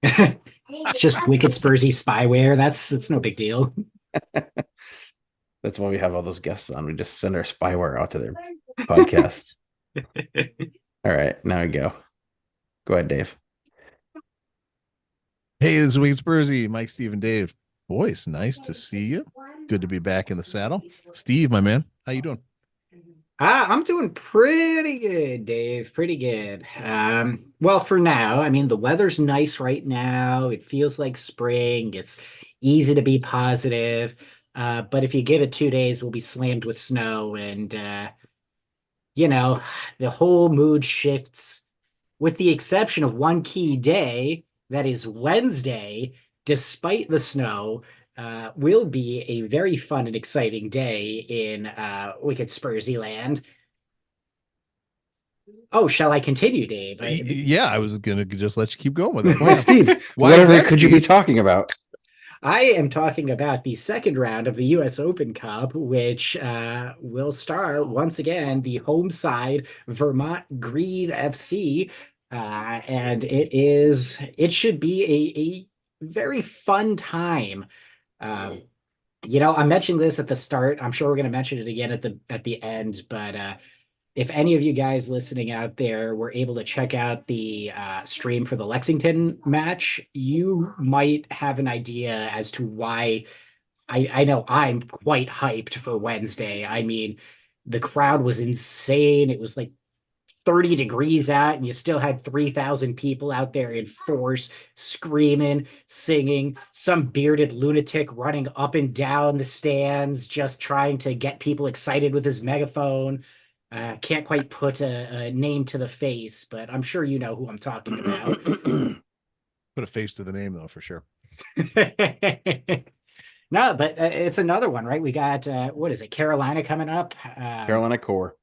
It's just wicked Spursy spyware. That's no big deal. That's why we have all those guests on. We just send our spyware out to their podcasts. All right, now we go. Go ahead, Dave. Hey, this is Wayne Spursy, Mike, Steve, and Dave. Boys, nice to see you. Good to be back in the saddle. Steve, my man, how you doing? I'm doing pretty good, Dave. Pretty good. Well, for now, I mean, the weather's nice right now. It feels like spring. It's easy to be positive. But if you give it 2 days, we'll be slammed with snow, and you know, the whole mood shifts, with the exception of one key day, that is Wednesday, despite the snow. Will be a very fun and exciting day in Wicked Spursy land. Oh, shall I continue, Dave? Yeah, I was gonna just let you keep going with it. Why, Steve? Why is Whatever that, could you be Steve? talking about? I am talking about the second round of the U.S. Open Cup, which will star once again the home side Vermont Green FC, and it should be a very fun time. Um, I mentioned this at the start. I'm sure we're going to mention it again at the end, but if any of you guys listening out there were able to check out the stream for the Lexington match, you might have an idea as to why I know I'm quite hyped for Wednesday. I mean, the crowd was insane. It was like 30 degrees out, and you still had 3,000 people out there in force, screaming, singing, some bearded lunatic running up and down the stands, just trying to get people excited with his megaphone. Can't quite put a name to the face, but I'm sure you know who I'm talking about. Put a face to the name though, for sure. No, but it's another one, right? We got what is it, Carolina coming up? Carolina Core.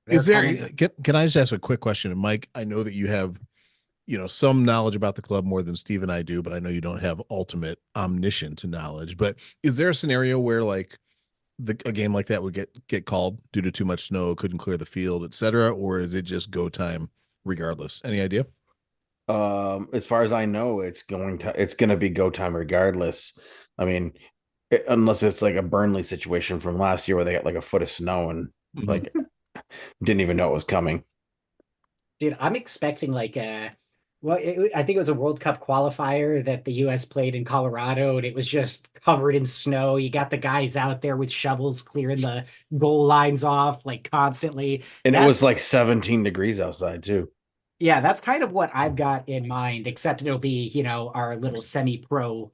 They're Is there coming. can I just ask a quick question? And Mike, I know that you have some knowledge about the club more than Steve and I do, but I know you don't have ultimate omniscient knowledge. But is there a scenario where like a game like that would get called due to too much snow, couldn't clear the field, etc., or is it just go time regardless? Any idea? As far as I know, it's going to be go time regardless. I mean, unless it's like a Burnley situation from last year where they got like a foot of snow and Mhm. like didn't even know it was coming. Dude, I'm expecting I think it was a World Cup qualifier that the US played in Colorado, and it was just covered in snow. You got the guys out there with shovels clearing the goal lines off like constantly. And it was That's like 17 degrees outside too. Yeah, that's kind of what I've got in mind, except it'll be, our little semi-pro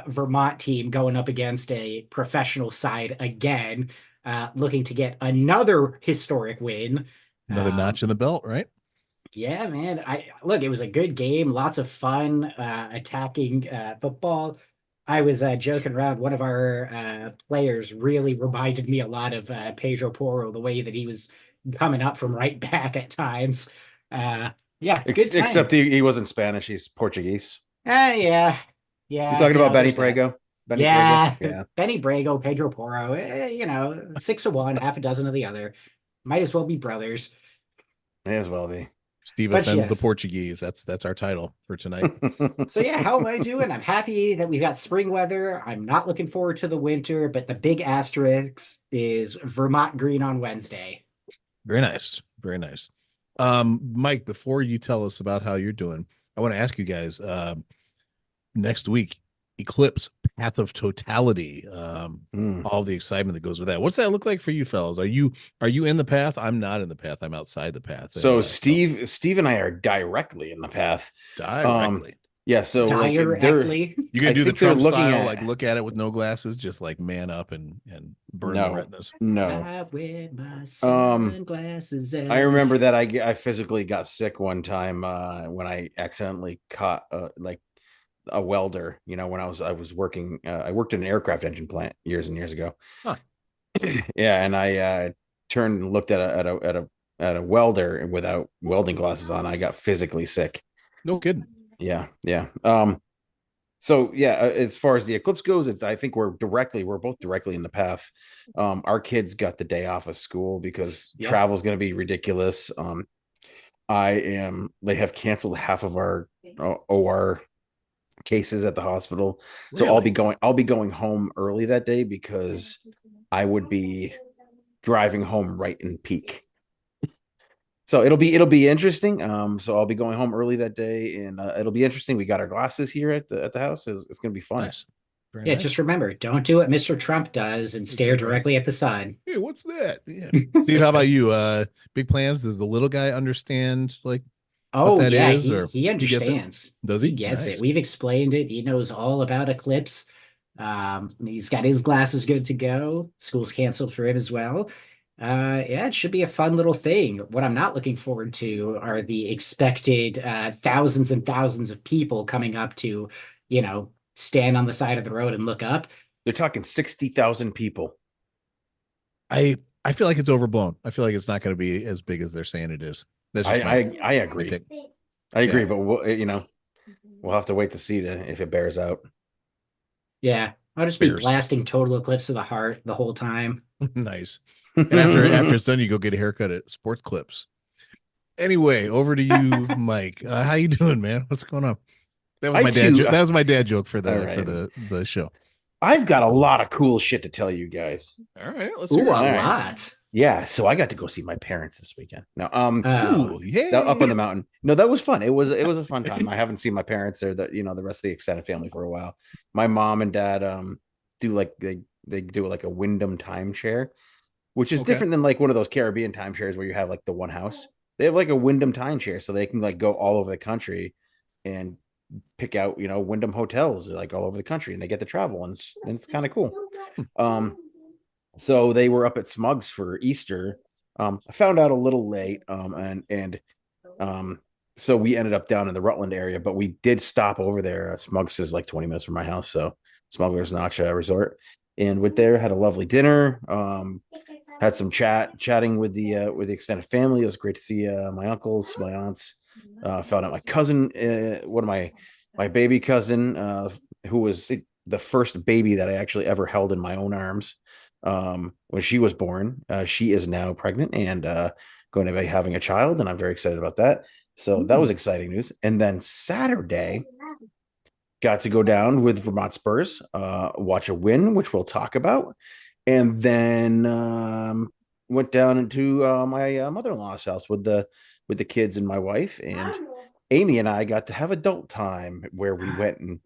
Vermont team going up against a professional side again, looking to get another historic win. Another Um, notch in the belt, right? Yeah, man. I look, it was a good game, lots of fun attacking football. I was joking around. One of our players really reminded me a lot of Pedro Porro, the way that he was coming up from right back at times. Uh, yeah, good Except time. he wasn't Spanish, he's Portuguese. Yeah, You yeah, talking about Benny there's that. Prego? Benny Prego? Yeah, Yeah, Benny Brago, Pedro Porro, 6 of one, half a dozen of the other. Might as well be brothers. may as well be. Steve But offends the yes. Portuguese. That's our title for tonight. So yeah, how am I doing? I'm happy that we've got spring weather. I'm not looking forward to the winter, but the big asterisk is Vermont green on Wednesday. Very nice. Very nice. Mike, before you tell us about how you're doing, I want to ask you guys, next week, Eclipse Path of Totality. Mm. All the excitement that goes with that. What's that look like for you fellas? Are you in the path? I'm not in the path. I'm outside the path. And So so Steve and I are directly in the path. Um, directly. yeah, so like Directly. You gonna I do the think they're Trump looking style, like at look at it with no glasses, just like man up and burn the no, retinas. no. I wear my Um, sunglasses I every remember day. that I physically got sick one time when I accidentally caught like a welder. You know, when I was working, I worked in an aircraft engine plant years and years ago. Huh. Yeah, and I turned and looked at a welder without welding glasses on. I got physically sick. No kidding. Yeah, yeah. So yeah, as far as the eclipse goes, I think we're both directly in the path. Our kids got the day off of school because Yep. travel's going to be ridiculous. They have canceled half of our OR cases at the hospital. So Really? I'll be going home early that day because I would be driving home right in peak. So it'll be interesting. So I'll be going home early that day, and it'll be interesting. We got our glasses here at the house. It's gonna be fun. Nice. Very Yeah, nice. just remember, don't do what Mr. Trump does and That's stare right. directly at the sun. Hey, what's that? Yeah. Steve, how about you? Big plans? Does the little guy understand like what Oh that yeah, is, he or he he gets it? understands. Does He he? gets it. Nice. We've explained it. He knows all about Eclipse. He's got his glasses good to go. School's canceled for him as well. Yeah, it should be a fun little thing. What I'm not looking forward to are the expected thousands and thousands of people coming up to, stand on the side of the road and look up. They're talking 60,000 people. I feel like it's overblown. I feel like it's not going to be as big as they're saying it is. That's just I my agree. take. I agree, Yeah. but we'll have to wait to see if it bears out. Yeah, I'll just be Bears. blasting Total Eclipse of the Heart the whole time. Nice. And after it's done, you go get a haircut at Sports Clips. Anyway, over to you, Mike. How you doing, man? What's going on? That was I my dad. too. That was my dad joke for All the right. the show. I've got a lot of cool shit to tell you guys. All right, let's Ooh, hear a it. All right. lot. Yeah, so I got to go see my parents this weekend. Now, Oh, Ooh, yeah. up on the mountain. No, that was fun. It was a fun time. I haven't seen my parents or the rest of the extended family for a while. My mom and dad do like they do like a Wyndham timeshare, which is Okay. different than like one of those Caribbean timeshares where you have like the one house. They have like a Wyndham timeshare, so they can like go all over the country and pick out Wyndham hotels like all over the country, and they get to travel, and it's kind of cool. Um, so they were up at Smugs for Easter. I found out a little late, and so we ended up down in the Rutland area, but we did stop over there. Smugs is like 20 minutes from my house, so Smuggler's Notch Resort, and with there had a lovely dinner. Had some chatting with the extended family. It was great to see my uncles, my aunts. Found out my cousin, one of my baby cousin, who was the first baby that I actually ever held in my own arms when she was born. She is now pregnant and going to be having a child, and I'm very excited about that. So that was exciting news. And then Saturday, got to go down with Vermont Spurs, watch a win, which we'll talk about, and then went down into my mother-in-law's house with the kids and my wife, and Amy and I got to have adult time where we went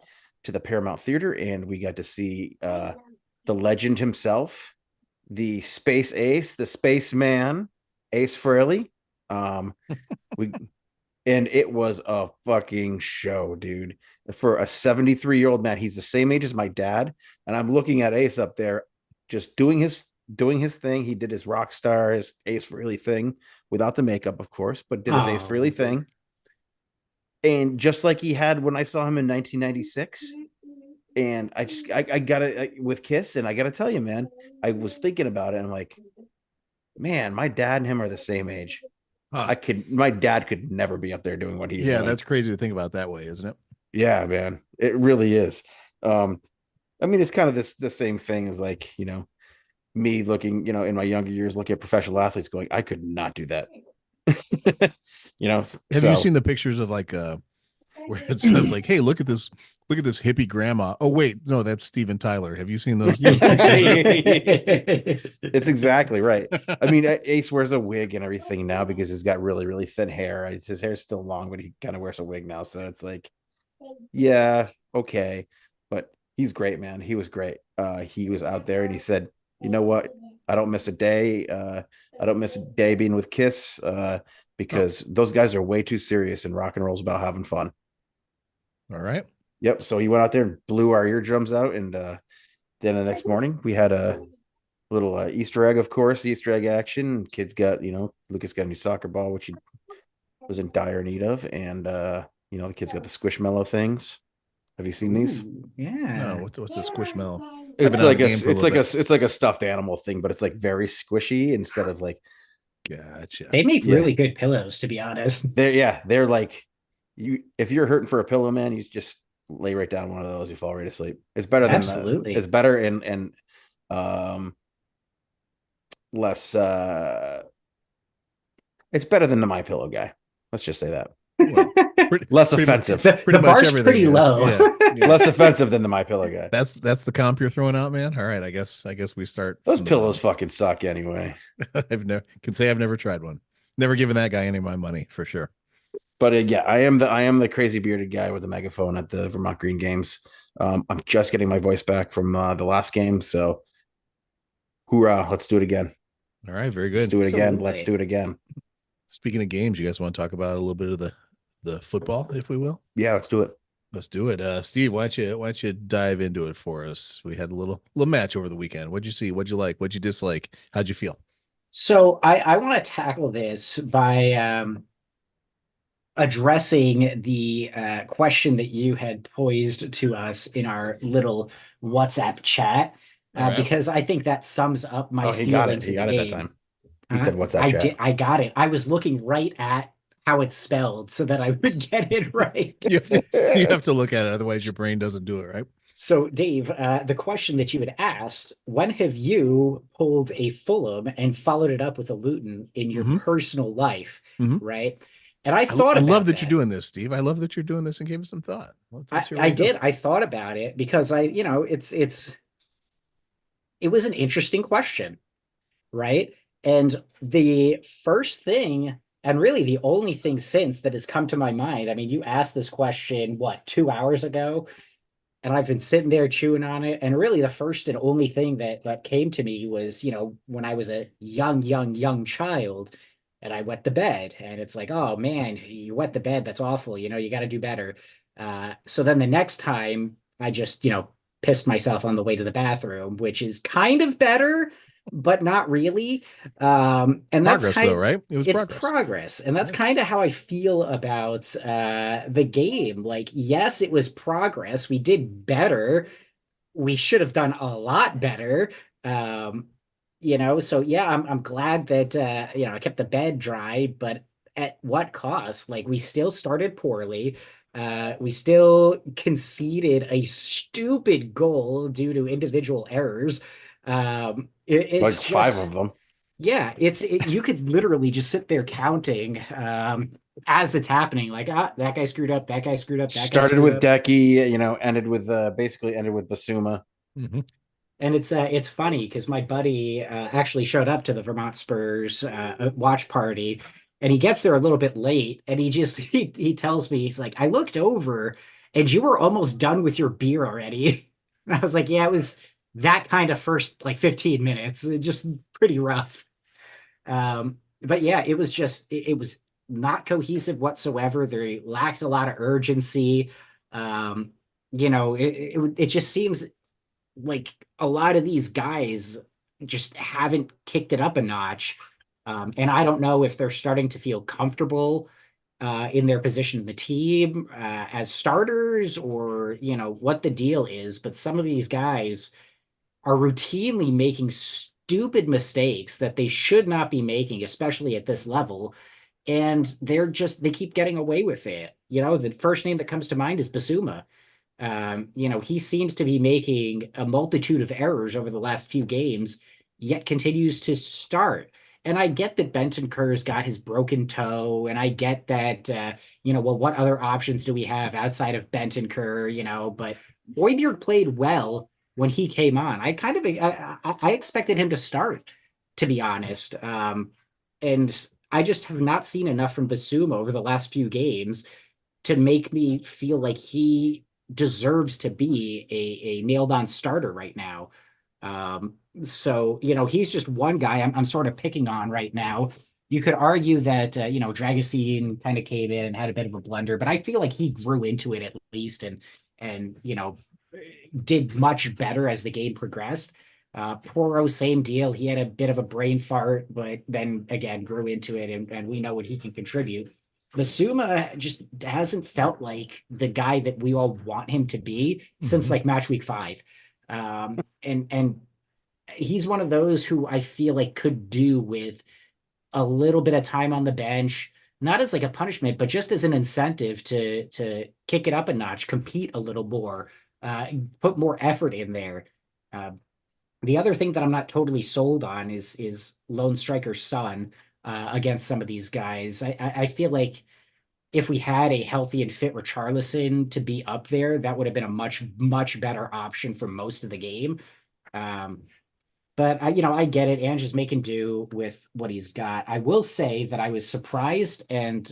to the Paramount Theater, and we got to see the legend himself, the space ace, the spaceman, Ace Frehley. We and it was a fucking show, dude. For a 73-year-old man, he's the same age as my dad, and I'm looking at Ace up there, just doing his thing. He did his rock star, his Ace Frehley thing, without the makeup, of course, but did his Ace Frehley thing. And just like he had when I saw him in 1996, and I got it with Kiss, and I got to tell you, man, I was thinking about it. And I'm like, man, my dad and him are the same age. My dad could never be up there doing what he's doing. That's crazy to think about that way, isn't it? Yeah, man, it really is. I mean, it's kind of the same thing as like, me looking, in my younger years, looking at professional athletes going, I could not do that. Have you seen the pictures of like where it says like, hey, look at this hippie grandma. Oh wait, no, that's Steven Tyler. Have you seen those? It's exactly right. I mean, Ace wears a wig and everything now because he's got really, really thin hair. His hair's still long, but he kind of wears a wig now. So it's like, yeah, okay. But he's great, man. He was great. He was out there and he said, you know what? I don't miss a day. I don't miss a day being with Kiss because those guys are way too serious, and rock and roll's about having fun. All right. Yep. So he went out there and blew our eardrums out. And then the next morning we had a little Easter egg, of course, Easter egg action. Kids got, Lucas got a new soccer ball, which he was in dire need of. And, the kids got the Squishmallow things. Have you seen these? Yeah. No, what's the Squishmallow? It's like a stuffed animal thing, but it's like very squishy instead of like. Gotcha. They make really good pillows, to be honest. They're like if you're hurting for a pillow, man, you just lay right down one of those, you fall right asleep. It's better than Absolutely. It's better and less it's better than the My Pillow guy. Let's just say that. Well, less offensive. The bar's pretty low. Less offensive than the My Pillow guy. That's the comp you're throwing out, man. All right, I guess we start. Those pillows fucking suck anyway. I've never tried one. Never given that guy any of my money for sure. But yeah, I am the crazy bearded guy with the megaphone at the Vermont Green Games. I'm just getting my voice back from the last game, so hoorah! Let's do it again. All right, very good. Let's do it again. Absolutely. Let's do it again. Speaking of games, you guys want to talk about a little bit of the football, if we will? Yeah, let's do it. Let's do it. Steve, why don't you dive into it for us? We had a little match over the weekend. What'd you see? What'd you like? What'd you dislike? How'd you feel? So I want to tackle this by addressing the question that you had posed to us in our little WhatsApp chat, All right. because I think that sums up my He got it. feelings He in got the it that game. time. He said, "What's that?" I Chat? did. I got it. I was looking right at how it's spelled so that I would get it right. You have to look at it, otherwise your brain doesn't do it, right? So, Dave, the question that you had asked, when have you pulled a Fulham and followed it up with a Luton in your personal life, right? And I thought I about love that you're doing this, Steve. I love that you're doing this and gave us some thought. I did. I thought about it because it was an interesting question, right? And the first thing, and really the only thing since that has come to my mind, I mean, you asked this question, what, 2 hours ago? And I've been sitting there chewing on it. And really the first and only thing that came to me was, when I was a young child and I wet the bed and it's like, oh man, you wet the bed. That's awful. You got to do better. So then the next time I just, pissed myself on the way to the bathroom, which is kind of better, but not really. And that's progress, though, right? It's progress. And that's kind of how I feel about the game. Like, yes, it was progress. We did better. We should have done a lot better. So yeah, I'm glad that I kept the bed dry, but at what cost? Like, we still started poorly. We still conceded a stupid goal due to individual errors. It's like just, 5 of them. Yeah, you could literally just sit there counting as it's happening. Like, that guy screwed up. That guy screwed up. That Started with Decky, ended with basically ended with Basuma. And it's funny because my buddy actually showed up to the Vermont Spurs watch party, and he gets there a little bit late, and he tells me, he's like, I looked over and you were almost done with your beer already. And I was like, yeah, it was that kind of first like 15 minutes, just pretty rough. But yeah, it was just it was not cohesive whatsoever. They lacked a lot of urgency. It just seems like a lot of these guys just haven't kicked it up a notch. And I don't know if they're starting to feel comfortable in their position in the team as starters, or, what the deal is. But some of these guys are routinely making stupid mistakes that they should not be making, especially at this level. And they keep getting away with it. The first name that comes to mind is Basuma. He seems to be making a multitude of errors over the last few games, yet continues to start. And I get that Benton Kerr's got his broken toe, and I get that, well, what other options do we have outside of Benton Kerr, but Hoiberg played well when he came on. I expected him to start, to be honest. And I just have not seen enough from Basuma over the last few games to make me feel like he deserves to be a nailed on starter right now. So he's just one guy I'm sort of picking on right now. You could argue that Dragosine kind of came in and had a bit of a blunder, but I feel like he grew into it at least, and did much better as the game progressed. Poro, same deal. He had a bit of a brain fart, but then again grew into it, and we know what he can contribute. Basuma just hasn't felt like the guy that we all want him to be since like match week 5. And he's one of those who I feel like could do with a little bit of time on the bench, not as like a punishment, but just as an incentive to kick it up a notch, compete a little more, put more effort in there. The other thing that I'm not totally sold on is Lone Striker's son against some of these guys. I feel like if we had a healthy and fit Richarlison to be up there, that would have been a much better option for most of the game. Um, but I get it. Ange is making do with what he's got. I will say that I was surprised and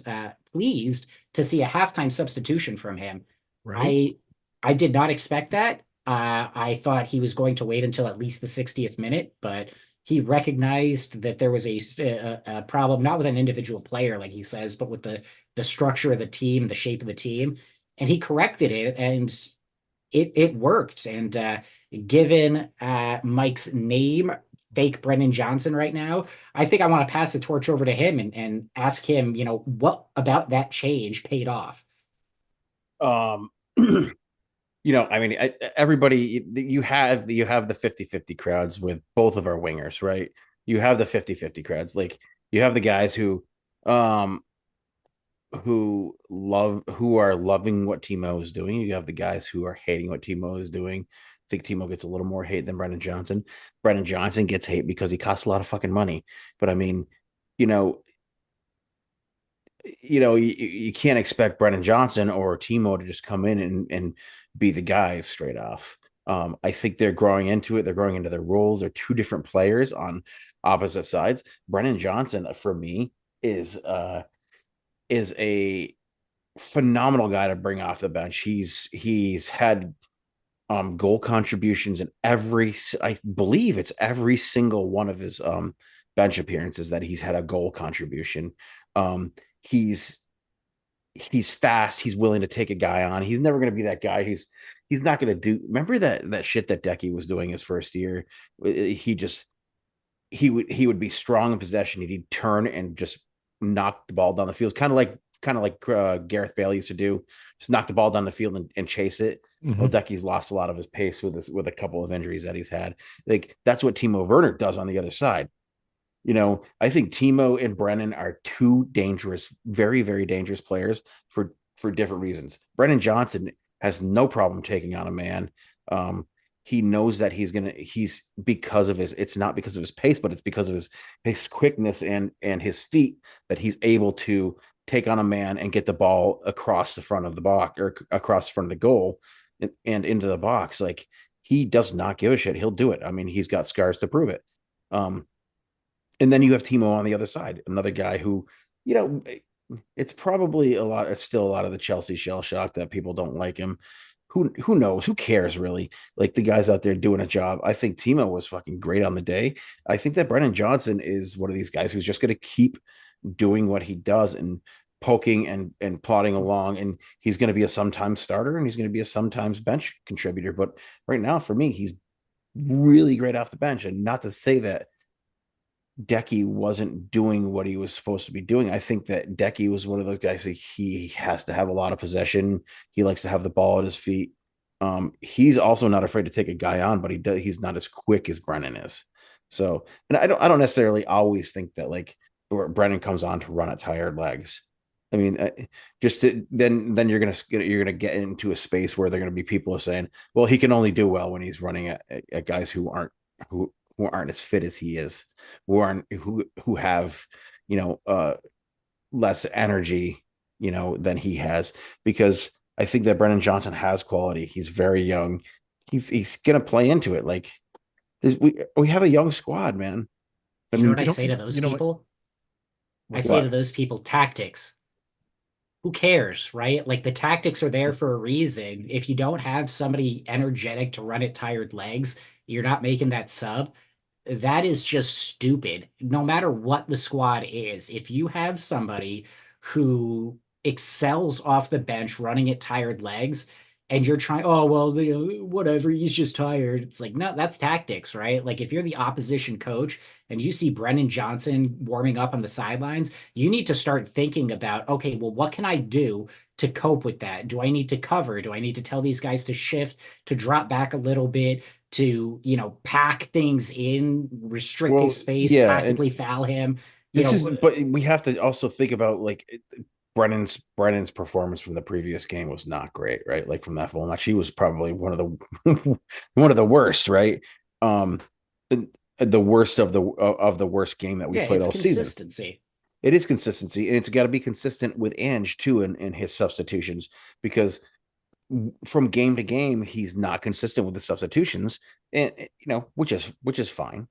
pleased to see a halftime substitution from him. Right. I I did not expect that. I thought he was going to wait until at least the 60th minute, but he recognized that there was a problem, not with an individual player, like he says, but with the structure of the team, the shape of the team, and he corrected it, and it worked. And given Mike's name, fake Brendan Johnson, right now, I think I want to pass the torch over to him and ask him, what about that change paid off? Um, I mean, everybody, you have the 50-50 crowds with both of our wingers, right? You have the 50-50 crowds. Like you have the guys um, who are loving what Timo is doing. You have the guys who are hating what Timo is doing. I think Timo gets a little more hate than Brendan Johnson. Brendan Johnson gets hate because he costs a lot of fucking money. But I mean, you know, you can't expect Brendan Johnson or Timo to just come in and be the guys straight off. I think they're growing into it. They're growing into their roles. They're two different players on opposite sides. Brendan Johnson, for me, is a phenomenal guy to bring off the bench. He's had goal contributions in I believe it's every single one of his bench appearances that he's had a goal contribution. Um, he's he's fast. He's willing to take a guy on. He's never going to be that guy. He's not going to do. Remember that shit that Decky was doing his first year. He just he would be strong in possession. He'd turn and just knock the ball down the field, kind of like Gareth Bale used to do, just knock the ball down the field and chase it. Well, Mhm. Decky's lost a lot of his pace with a couple of injuries that he's had. Like that's what Timo Werner does on the other side. I think Timo and Brennan are two dangerous, very, very dangerous players for different reasons. Brennan Johnson has no problem taking on a man. Um, he knows that he's because of it's not because of his pace, but it's because of his quickness and his feet that he's able to take on a man and get the ball across the front of the box or across the front of the goal and into the box. Like he does not give a shit. He'll do it. I mean, he's got scars to prove it. Um, and then you have Timo on the other side, another guy who, you know, it's probably it's still a lot of the Chelsea shell shock that people don't like him. Who knows? Who cares really? Like the guys out there doing a job. I think Timo was fucking great on the day. I think that Brennan Johnson is one of these guys who's just going to keep doing what he does and poking and plodding along. And he's going to be a sometimes starter and he's going to be a sometimes bench contributor. But right now, for me, he's really great off the bench. And not to say that Decky wasn't doing what he was supposed to be doing. I think that Decky was one of those guys that he has to have a lot of possession. He likes to have the ball at his feet. He's also not afraid to take a guy on, but he's not as quick as Brennan is. So, and I don't necessarily always think that like Brennan comes on to run at tired legs. I mean, then you're gonna get into a space where they're gonna be people saying, well, he can only do well when he's running at guys who aren't as fit as he is, who have less energy than he has. Because I think that Brennan Johnson has quality. He's very young. He's gonna play into it. Like we have a young squad, man. I You know mean, what I say to those people? I What's say that? to what? those people, tactics. Who cares, right? Like the tactics are there for a reason. If you don't have somebody energetic to run at tired legs, you're not making that sub. That is just stupid. No matter what the squad is, if you have somebody who excels off the bench running at tired legs, and you're trying, oh, well, whatever, he's just tired. It's like, no, that's tactics, right? Like if you're the opposition coach and you see Brennan Johnson warming up on the sidelines, you need to start thinking about, okay, well, what can I do to cope with that? Do I need to cover? Do I need to tell these guys to shift, to drop back a little bit, to, pack things in, restrict his Well, space, yeah, and tactically foul him? You this know, is, but we have to also think about like Brennan's performance from the previous game was not great, right? Like from that full match, he was probably one of the one of the worst, right? Um, the worst of the worst game that we yeah, played it's all season. consistency. It is consistency, and it's got to be consistent with Ange too in his substitutions, because from game to game he's not consistent with the substitutions, and which is fine.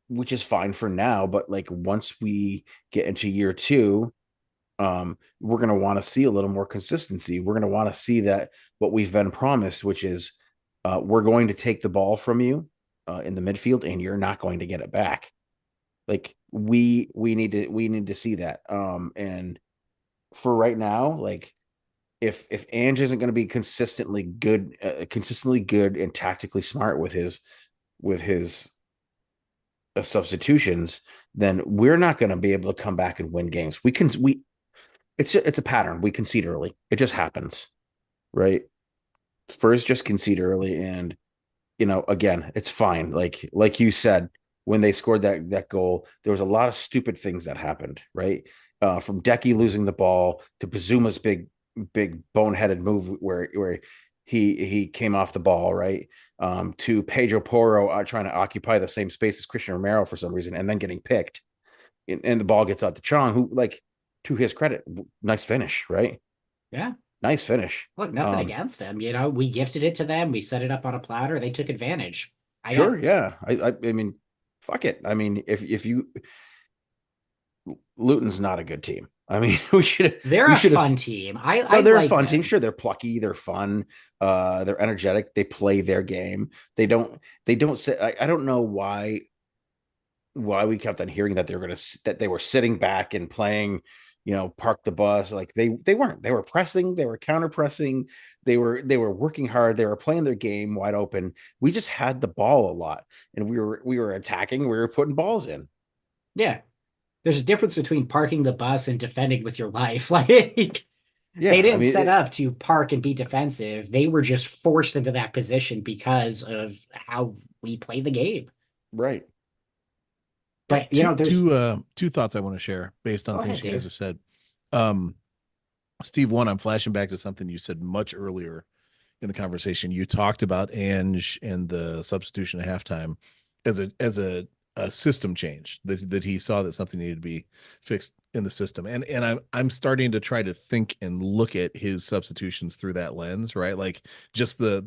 Which is fine for now, but like once we get into year two, we're going to want to see a little more consistency. We're going to want to see that what we've been promised, which is we're going to take the ball from you in the midfield, and you're not going to get it back. Like we need to see that. And for right now, like if Ange isn't going to be consistently good and tactically smart with his substitutions, then we're not going to be able to come back and win games. It's a pattern. We concede early. It just happens, right? Spurs just concede early, and again, it's fine. Like you said, when they scored that goal, there was a lot of stupid things that happened, right? From Decky losing the ball to Bazuma's big boneheaded move where he came off the ball, right? To Pedro Porro trying to occupy the same space as Christian Romero for some reason, and then getting picked, and the ball gets out to Chong, who, like, to his credit, nice finish, right? Yeah. Nice finish. Look, nothing against him. We gifted it to them. We set it up on a platter. They took advantage. Sure, yeah. I mean, fuck it. I mean, if you Luton's not a good team. I mean, They're we a should have. fun team. No, they're a like fun team. them. Sure, they're plucky, they're fun, they're energetic, they play their game. They don't sit. I don't know why we kept on hearing that that they were sitting back and playing, park the bus. Like they weren't. They were pressing, they were counter pressing, they were working hard, they were playing their game wide open. We just had the ball a lot, and we were attacking, we were putting balls in. Yeah. There's a difference between parking the bus and defending with your life. Like they Yeah, I didn't mean, set up to park and be defensive. They were just forced into that position because of how we play the game. right. Yeah, But there's two thoughts I want to share based on go things ahead, you guys Dave. have said. Um, Steve, one, I'm flashing back to something you said much earlier in the conversation. You talked about Ange and the substitution at halftime as a system change, that he saw that something needed to be fixed in the system. And I'm starting to try to think and look at his substitutions through that lens, right? Like just the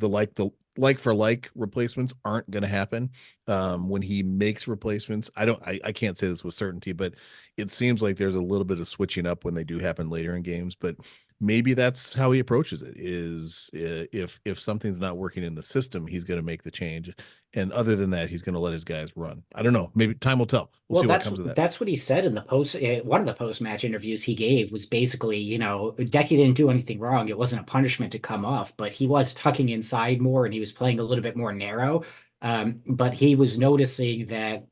like for like replacements aren't going to happen. When he makes replacements, I can't say this with certainty, but it seems like there's a little bit of switching up when they do happen later in games. But maybe that's how he approaches it, is if something's not working in the system, he's going to make the change, and other than that, he's going to let his guys run. I don't know, maybe time will tell. We'll Well, see what that's comes of that. that's what he said in the post. One of the post match interviews he gave was basically, Decky didn't do anything wrong. It wasn't a punishment to come off, but he was tucking inside more and he was playing a little bit more narrow. But he was noticing that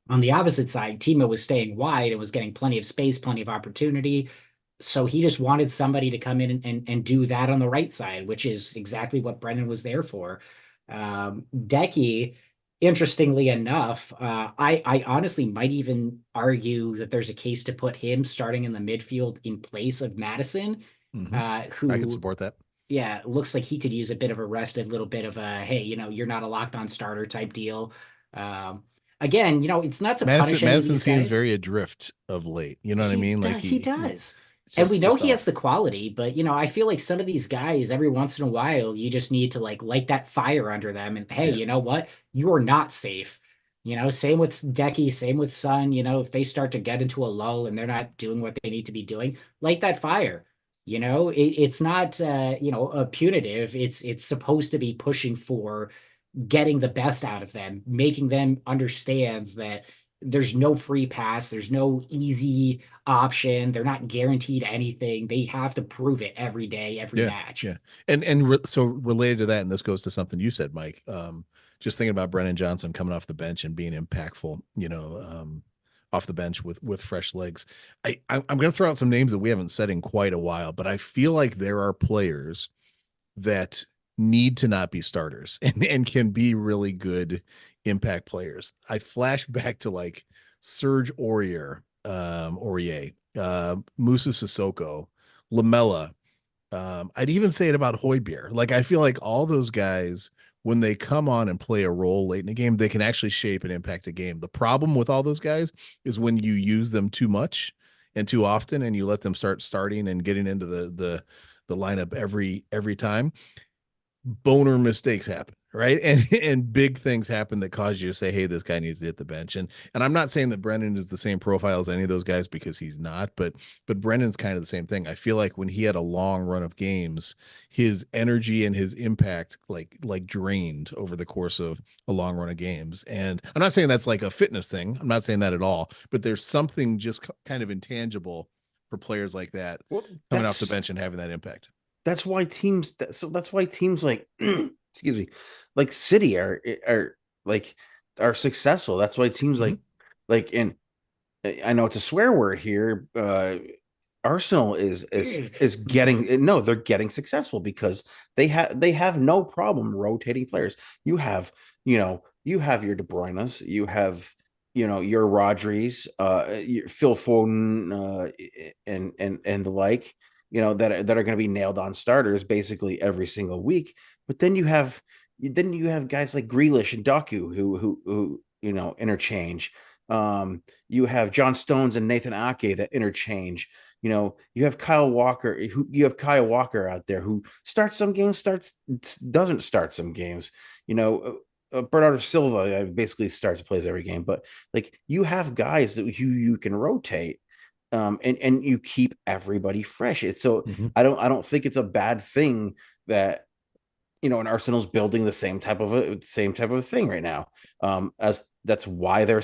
on the opposite side, Timo was staying wide and was getting plenty of space, plenty of opportunity. So he just wanted somebody to come in and do that on the right side, which is exactly what Brennan was there for. Decky, interestingly enough, I honestly might even argue that there's a case to put him starting in the midfield in place of Madison, Mhm. I could who, support that. yeah, looks like he could use a bit of a rest, a little bit of a, hey, you're not a locked on starter type deal. Um, Again, it's not to Madison punish any of Madison these seems guys. very adrift of late. You know what I mean? Like He does. it's And we know just he has off. the quality, but I feel like some of these guys, every once in a while, you just need to like light that fire under them. And hey, Yeah. you know what? You're not safe. Same with Decky, same with Sun. If they start to get into a lull and they're not doing what they need to be doing, light that fire. It's not a punitive. It's supposed to be pushing for getting the best out of them, making them understands that there's no free pass, there's no easy option, they're not guaranteed anything. They have to prove it every day, every Yeah, match. yeah, so related to that, and this goes to something you said, Mike. Just thinking about Brennan Johnson coming off the bench and being impactful, off the bench with fresh legs. I'm going to throw out some names that we haven't said in quite a while, but I feel like there are players that need to not be starters and can be really good impact players. I flash back to like Serge Aurier, Musa Sissoko, Lamella. I'd even say it about Hoybier. Like I feel like all those guys when they come on and play a role late in a game, they can actually shape and impact a game. The problem with all those guys is when you use them too much and too often, and you let them start starting and getting into the lineup every time, boner mistakes happen, right? And big things happen that cause you to say, hey, this guy needs to hit the bench. And I'm not saying that Brennan is the same profile as any of those guys, because he's not, but Brennan's kind of the same thing. I feel like when he had a long run of games, his energy and his impact like drained over the course of a long run of games. And I'm not saying that's like a fitness thing. I'm not saying that at all, but there's something just kind of intangible for players like that Well, coming off the bench and having that impact. that's why teams that's why teams like excuse me, like City are like are successful. That's why teams Mhm. like and I know it's a swear word here. Arsenal is getting no, they're getting successful because they have no problem rotating players. You have, you have your De Bruyne's, you have, your Rodris, your Phil Foden, and the like, that are going to be nailed on starters basically every single week. But then you have guys like Grealish and Doku who interchange. You have John Stones and Nathan Ake that interchange. You have Kyle Walker. You have Kyle Walker out there who starts some games, doesn't start some games. Bernardo Silva basically starts plays every game, but like you have guys that you can rotate, and you keep everybody fresh. It's so Mhm. I don't think it's a bad thing that and Arsenal's building the same type of thing right now. As that's why they're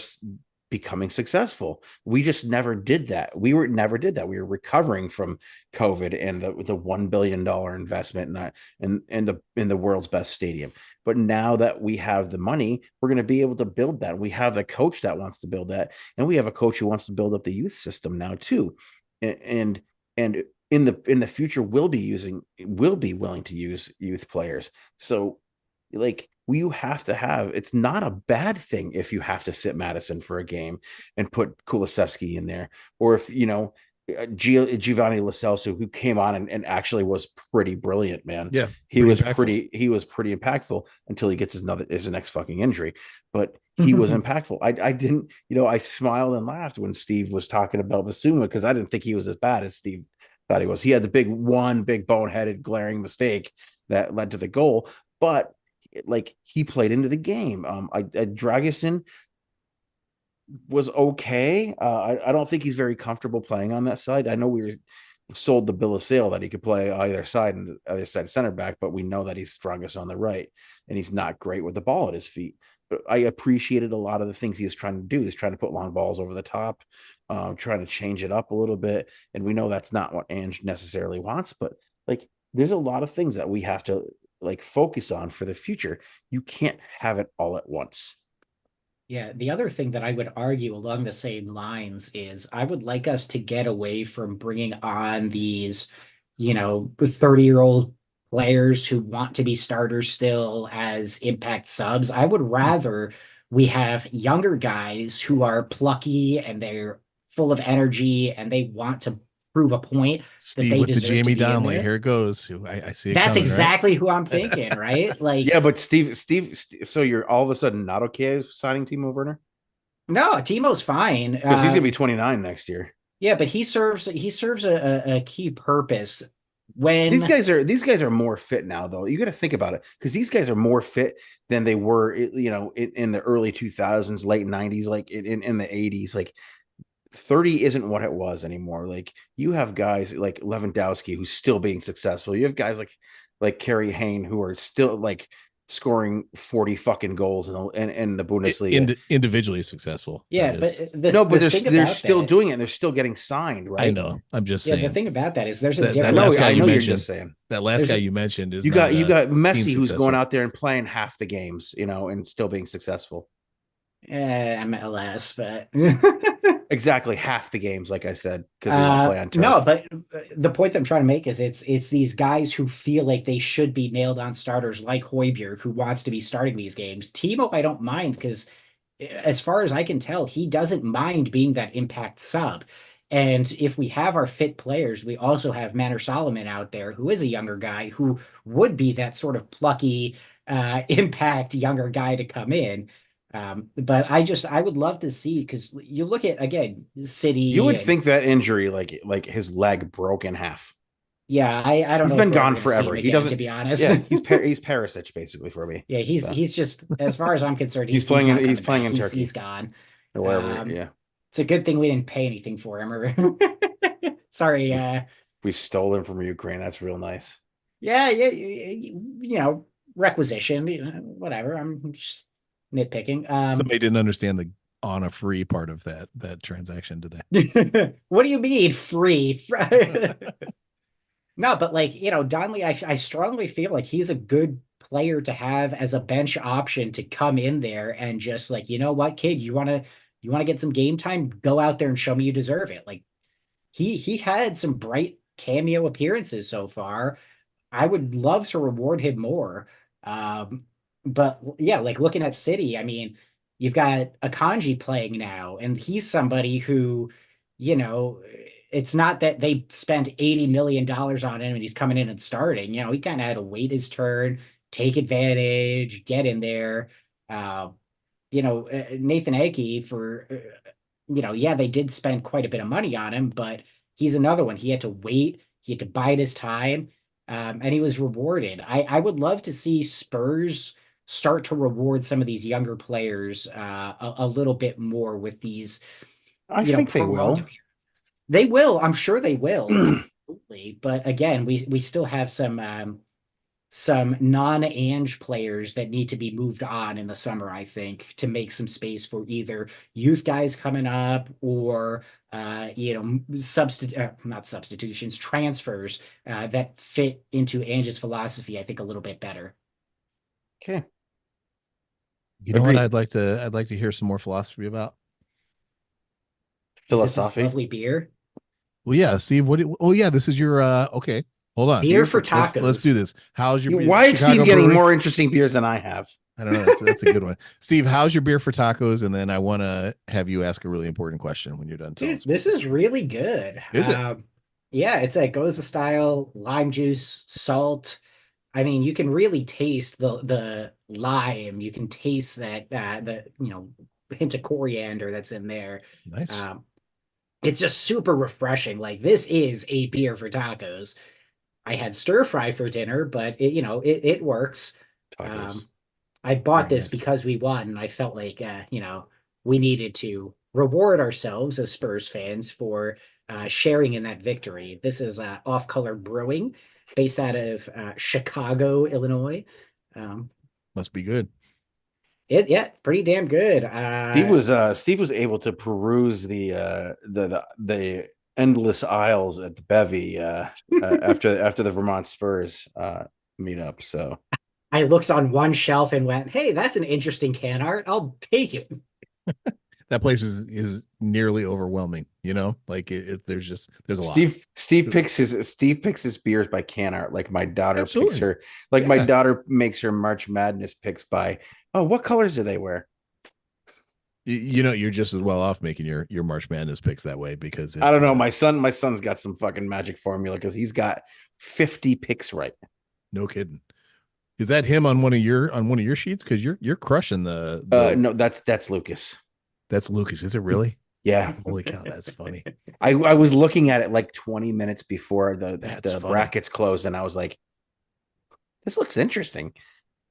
becoming successful. We just never did that. Never did that. We were recovering from COVID and the $1 billion investment in the world's best stadium. But now that we have the money, we're going to be able to build that. We have the coach that wants to build that, and we have a coach who wants to build up the youth system now too. And in the future will be willing to use youth players. So like you have to have, it's not a bad thing if you have to sit Madison for a game and put Kulusevski in there, or if Giovanni Lo Celso, who came on and actually was pretty brilliant, man. Yeah, he pretty was impactful. pretty he was pretty impactful until he gets his next fucking injury. But he was impactful. I didn't, I smiled and laughed when Steve was talking about Basuma, because I didn't think he was as bad as Steve thought he was. He had the big boneheaded glaring mistake that led to the goal, but like he played into the game. Dragusin was okay. I don't think he's very comfortable playing on that side. I know we were sold the bill of sale that he could play either side and the other side center back, but we know that he's strongest on the right, and he's not great with the ball at his feet. But I appreciated a lot of the things he was trying to do. He's trying to put long balls over the top, trying to change it up a little bit. And we know that's not what Ange necessarily wants, but like there's a lot of things that we have to like focus on for the future. You can't have it all at once. Yeah, the other thing that I would argue along the same lines is I would like us to get away from bringing on these, 30-year-old players who want to be starters still as impact subs. I would rather we have younger guys who are plucky and they're full of energy and they want to prove a point that Steve they with the deserve to Jamie be in Donnelly. there. Here it goes. I see it That's coming, right? exactly who I'm thinking, right? Like, Yeah, but so you're all of a sudden not okay signing Timo Werner? no, Timo's fine. Because he's gonna be 29 next year. Yeah, but he serves a key purpose These when guys are these guys are more fit now, though. You got to think about it, because these guys are more fit than they were, in the early 2000s, late 90s, like in the 80s. Like 30 isn't what it was anymore. Like you have guys like Lewandowski who's still being successful. You have guys like Kerry Hayne who are still like scoring 40 fucking goals in the Bundesliga. Individually successful, that yeah, is. but the No, but the they're thing they're about still that, doing it. They're still getting signed, I right? know. I'm just yeah, the saying thing about that is there's a that I difference know. last guy I you know. You're mentioned, just saying. that last there's guy a, you mentioned is You not got you a got team Messi who's going successful. out there and playing half the games, and still being successful. MLS, but Exactly half the games, like I said, because they don't play on no, turf. but the point I'm trying to make is it's these guys who feel like they should be nailed on starters like Hoiberg who wants to be starting these games. Timo, I don't mind because as far as I can tell, he doesn't mind being that impact sub. And if we have our fit players, we also have Manor Solomon out there, who is a younger guy who would be that sort of plucky impact younger guy to come in. But I would love to see, because you look at again You City would and think that injury, like his leg broke in half. yeah, I don't He's know if been we're ever gone going to see forever. him He again, to doesn't. be honest. Yeah, he's Perisic basically for me. Yeah, So he's just, as far as I'm concerned, he's he's playing in not coming back. Turkey He's gone. or wherever. Um, Yeah, it's a good thing we didn't pay anything for him. Or sorry. we stole him from Ukraine. That's real nice. Yeah, yeah, requisition, whatever. I'm just nitpicking. Somebody didn't understand the on a free part of that transaction, did they? What do you mean free? No, but like, Donley, I strongly feel like he's a good player to have as a bench option to come in there and just like, you know what, kid, you want to get some game time, go out there and show me you deserve it. Like he had some bright cameo appearances so far. I would love to reward him more. Um, but yeah, like looking at City, I mean, you've got Akanji playing now, and he's somebody who, you know, it's not that they spent $80 million on him and he's coming in and starting. He kind of had to wait his turn, take advantage, get in there. Uh, Nathan Ake yeah, they did spend quite a bit of money on him, but he's another one. He had to wait, he had to bide his time, and he was rewarded. I would love to see Spurs start to reward some of these younger players a little bit more with these, I think they prolonged will. appearances. They will. I'm sure they will. Absolutely. But again, we still have some non-Ange players that need to be moved on in the summer, I think, to make some space for either youth guys coming up or not substitutions, transfers that fit into Ange's philosophy, I think, a little bit better. Okay. You know what Agreed. I'd like to hear some more philosophy about? Is it this Philosophy. lovely beer? Well, yeah, Steve, oh yeah, this is your okay. Hold on. Beer Beer for for Let's do tacos. this. How's your Why is Chicago Steve getting brewery? more interesting beers than I have? I don't know. That's a good one. Steve, how's your beer for tacos? And then I want to have you ask a really important question when you're done telling Dude, us. this is really good. Is it? Yeah, it's a goza style, lime juice, salt. I mean, you can really taste the lime. You can taste that the hint of coriander that's in there. Nice. Um, it's just super refreshing. Like this is a beer for tacos. I had stir fry for dinner, but it works. Tacos. Um, I bought Very this nice. because we won, and I felt like we needed to reward ourselves as Spurs fans for sharing in that victory. This is Off Color Brewing, based out of Chicago, Illinois. Um, Must be good. yeah, it's pretty damn good. Steve was able to peruse the endless aisles at the bevy after the Vermont Spurs meetup. So I looked on one shelf and went, "Hey, that's an interesting can art. I'll take it." That place is nearly overwhelming. Like there's a lot. Steve picks his beers by can art, like my daughter picks Absolutely. her, like my Yeah. daughter makes her March Madness picks by, oh, what colors do they wear? You're just as well off making your March Madness picks that way because I it's don't know. My son's got some fucking magic formula because he's got 50 picks right. no kidding. Is that him on one of your sheets? Because you're crushing the No, that's Lucas. That's Lucas. Is it really? Yeah. Holy cow, that's funny. I was looking at it like 20 minutes before That's the funny. brackets closed, and I was like, this looks interesting.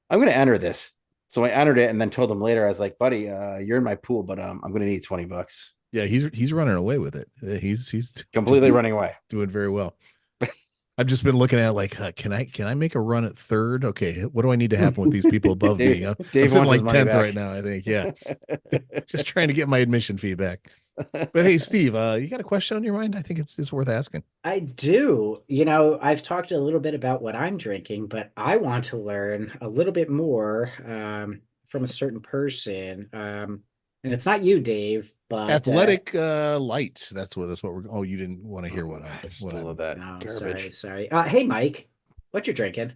I'm gonna enter this. So I entered it and then told him later, I was like, buddy, you're in my pool, but I'm gonna need $20. Yeah, he's running away with it. He's Completely running away. doing very well. I've just been looking at like, can I make a run at third? Okay, what do I need to happen with these people above me? I'm Dave sitting wants his like money 10th back. right now. I think, yeah. Just trying to get my admission fee back. But hey, Steve, you got a question on your mind? I think it's worth asking. I do. I've talked a little bit about what I'm drinking, but I want to learn a little bit more from a certain person. And it's not you, Dave, but Athletic light. That's what we're. Oh, you didn't want to hear what I'm. Full of that no, garbage. sorry. Hey, Mike, what you drinking?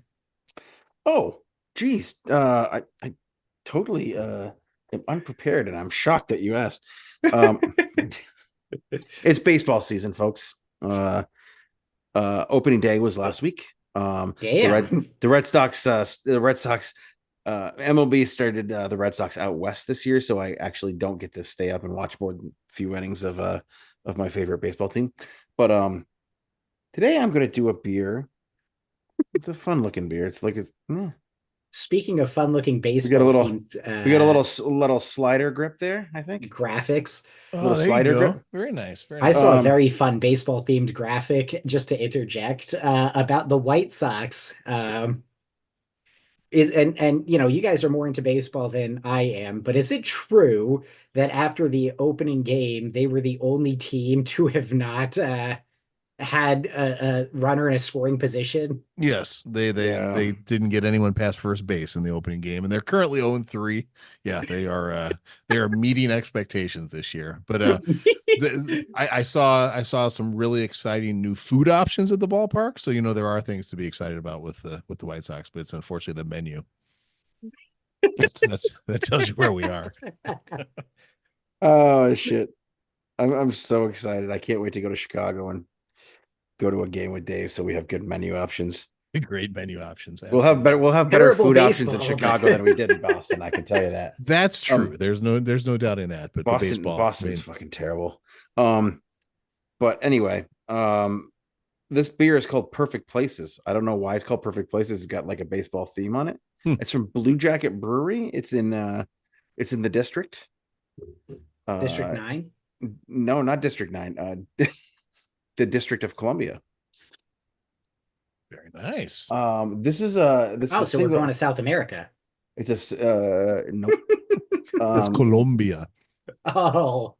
Oh, geez. I totally am unprepared, and I'm shocked that you asked. It's baseball season, folks. Opening day was last week. Damn. The Red Sox MLB started the Red Sox out west this year, so I actually don't get to stay up and watch more than a few innings of my favorite baseball team. But today I'm gonna do a beer. It's a fun looking beer. It's like Speaking of fun-looking we got a baseball little themed we got a little slider grip there, I think. graphics, Oh, Little there you slider go. grip. Very nice. Very I nice. saw a very fun baseball themed graphic just to interject about the White Sox. Is and you know, you guys are more into baseball than I am, but is it true that after the opening game, they were the only team to have not had a runner in a scoring position? Yes, Yeah. they didn't get anyone past first base in the opening game, and they're currently 0-3. Yeah, they are meeting expectations this year. But I saw some really exciting new food options at the ballpark. So you know there are things to be excited about with the White Sox, but it's unfortunately the menu. That tells you where we are. Oh shit. I'm so excited. I can't wait to go to Chicago and go to a game with Dave so we have good menu options. Great menu options. We'll have better Terrible food options in baseball, Chicago than we did in Boston, I can tell you that. That's true. There's no doubting that. But the baseball, Boston's fucking terrible. But anyway, this beer is called Perfect Places. I don't know why it's called Perfect Places. It's got like a baseball theme on it. It's from Blue Jacket Brewery. It's in the district. District 9. No, not District 9. The District of Columbia. very nice. This is Oh, so we're going to South America. It's a nope. That's Colombia. Oh,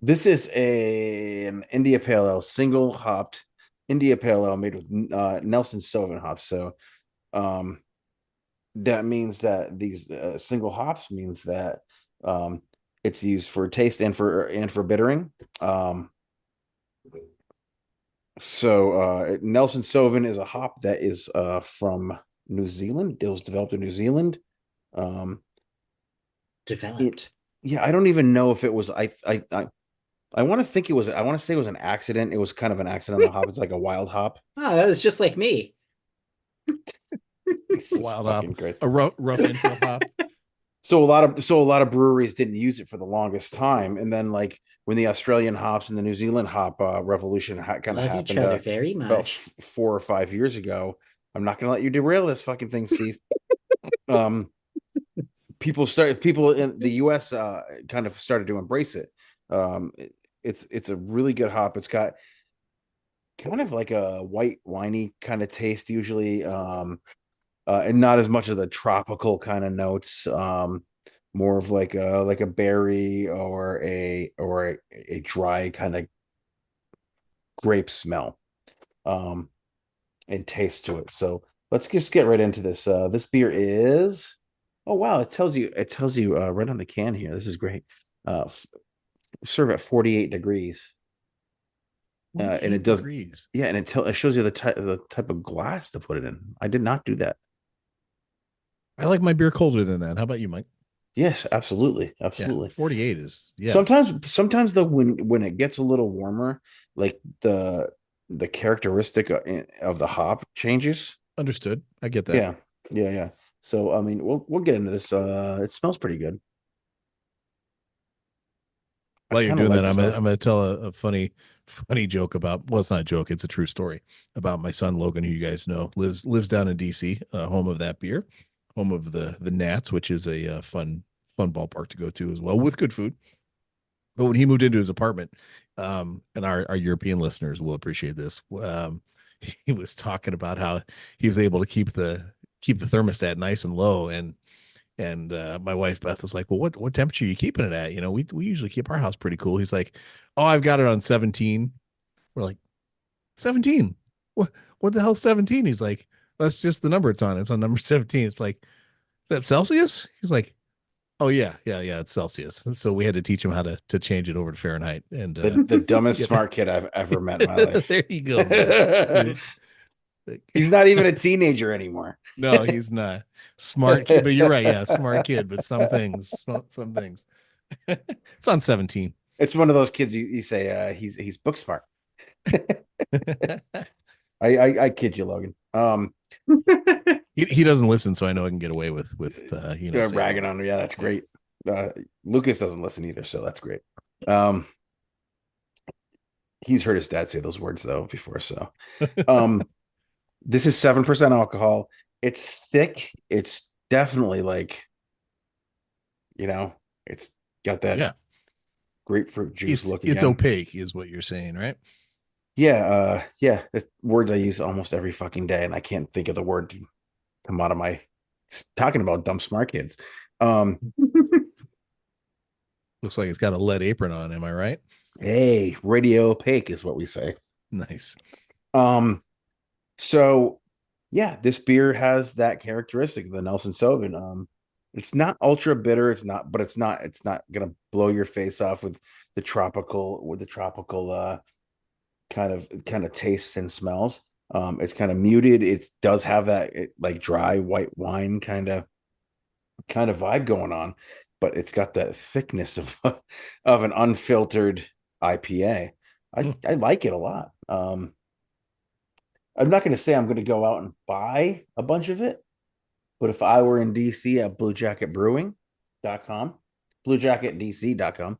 This is an India Pale Ale, single hopped India Pale Ale made with Nelson Sauvin hops. So that means that these single hops means that it's used for taste and for bittering. So Nelson Sauvin is a hop that is from New Zealand. It was developed in New Zealand. developed. Yeah, I don't even know if it was. I want to think it was. I want to say it was an accident. It was kind of an accidental hop. It's like a wild hop. Oh, that was just like me. Wild hop, a rough infield hop. So a lot of breweries didn't use it for the longest time, and then like when the Australian hops and the New Zealand hop revolution kind of Love each happened other very about much. 4 or 5 years ago. I'm not going to let you derail this fucking thing, Steve. People in the U.S. Kind of started to embrace it. It's a really good hop. It's got kind of like a white winey kind of taste usually, and not as much of the tropical kind of notes. More of like a berry or a dry kind of grape smell, and taste to it. So let's just get right into this. This beer is, oh wow, it tells you right on the can here. This is great. Serve at 48 degrees. And it does, degrees. yeah, and it shows you the type of glass to put it in. I did not do that. I like my beer colder than that. How about you, Mike? Yes, absolutely, Yeah, absolutely. 48 is Sometimes though, when it gets a little warmer, like the characteristic of the hop changes. understood. I get that. Yeah. So I mean, we'll get into this. It smells pretty good. While you're kinda doing like that, this I'm one. gonna tell a funny joke about, well, it's not a joke, it's a true story about my son Logan, who you guys know lives down in DC, home of that beer, home of the Nats, which is a fun ballpark to go to as well with good food. But when he moved into his apartment, and our European listeners will appreciate this, he was talking about how he was able to keep the thermostat nice and low, and my wife Beth was like, "Well, what temperature are you keeping it at? You know, we usually keep our house pretty cool." He's like, "Oh, I've got it on 17." We're like, 17? What the hell's 17? He's like, "That's just the number it's on. It's on number 17." It's like, "Is that Celsius?" He's like, "Oh yeah, it's Celsius." And so we had to teach him how to change it over to Fahrenheit. And The dumbest smart kid I've ever met in my life. there you go, man. He's not even a teenager anymore. No, he's not smart kid, but you're right. Yeah, smart kid, but some things. It's on 17. It's one of those kids you say he's book smart. I kid you, Logan. He doesn't listen, so I know I can get away with saying Ragging that. on him. Yeah, that's great. Lucas doesn't listen either, so that's great. Um, he's heard his dad say those words though before. So, this is 7% alcohol. It's thick. It's definitely like, it's got that Yeah, grapefruit juice look it's again. opaque, is what you're saying, right? Yeah. It's words I use almost every fucking day, and I can't think of the word to come out of my talking about dumb smart kids. Um, Looks like it's got a lead apron on. Am I right? hey, radio opaque is what we say. Nice. Um, so yeah, this beer has that characteristic, the Nelson Sauvin. It's not ultra bitter. It's not gonna blow your face off with the tropical kind of tastes and smells. It's kind of muted. It does have that like dry white wine kind of vibe going on, but it's got that thickness of of an unfiltered IPA. I like it a lot. I'm not going to say I'm going to go out and buy a bunch of it, but if I were in DC at bluejacketbrewing.com, bluejacketdc.com,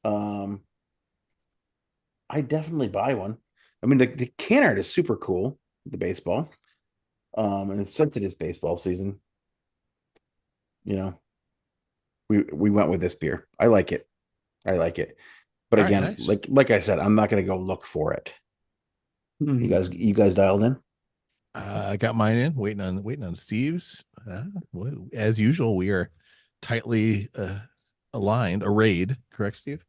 um, I definitely buy one. I mean, the can art is super cool, the baseball. And since it is baseball season, you know, we went with this beer. I like it. I like it. But All right, again, nice. like I said, I'm not going to go look for it. You guys dialed in? I got mine in, waiting on Steve's. As usual, we are tightly arrayed. Correct, Steve?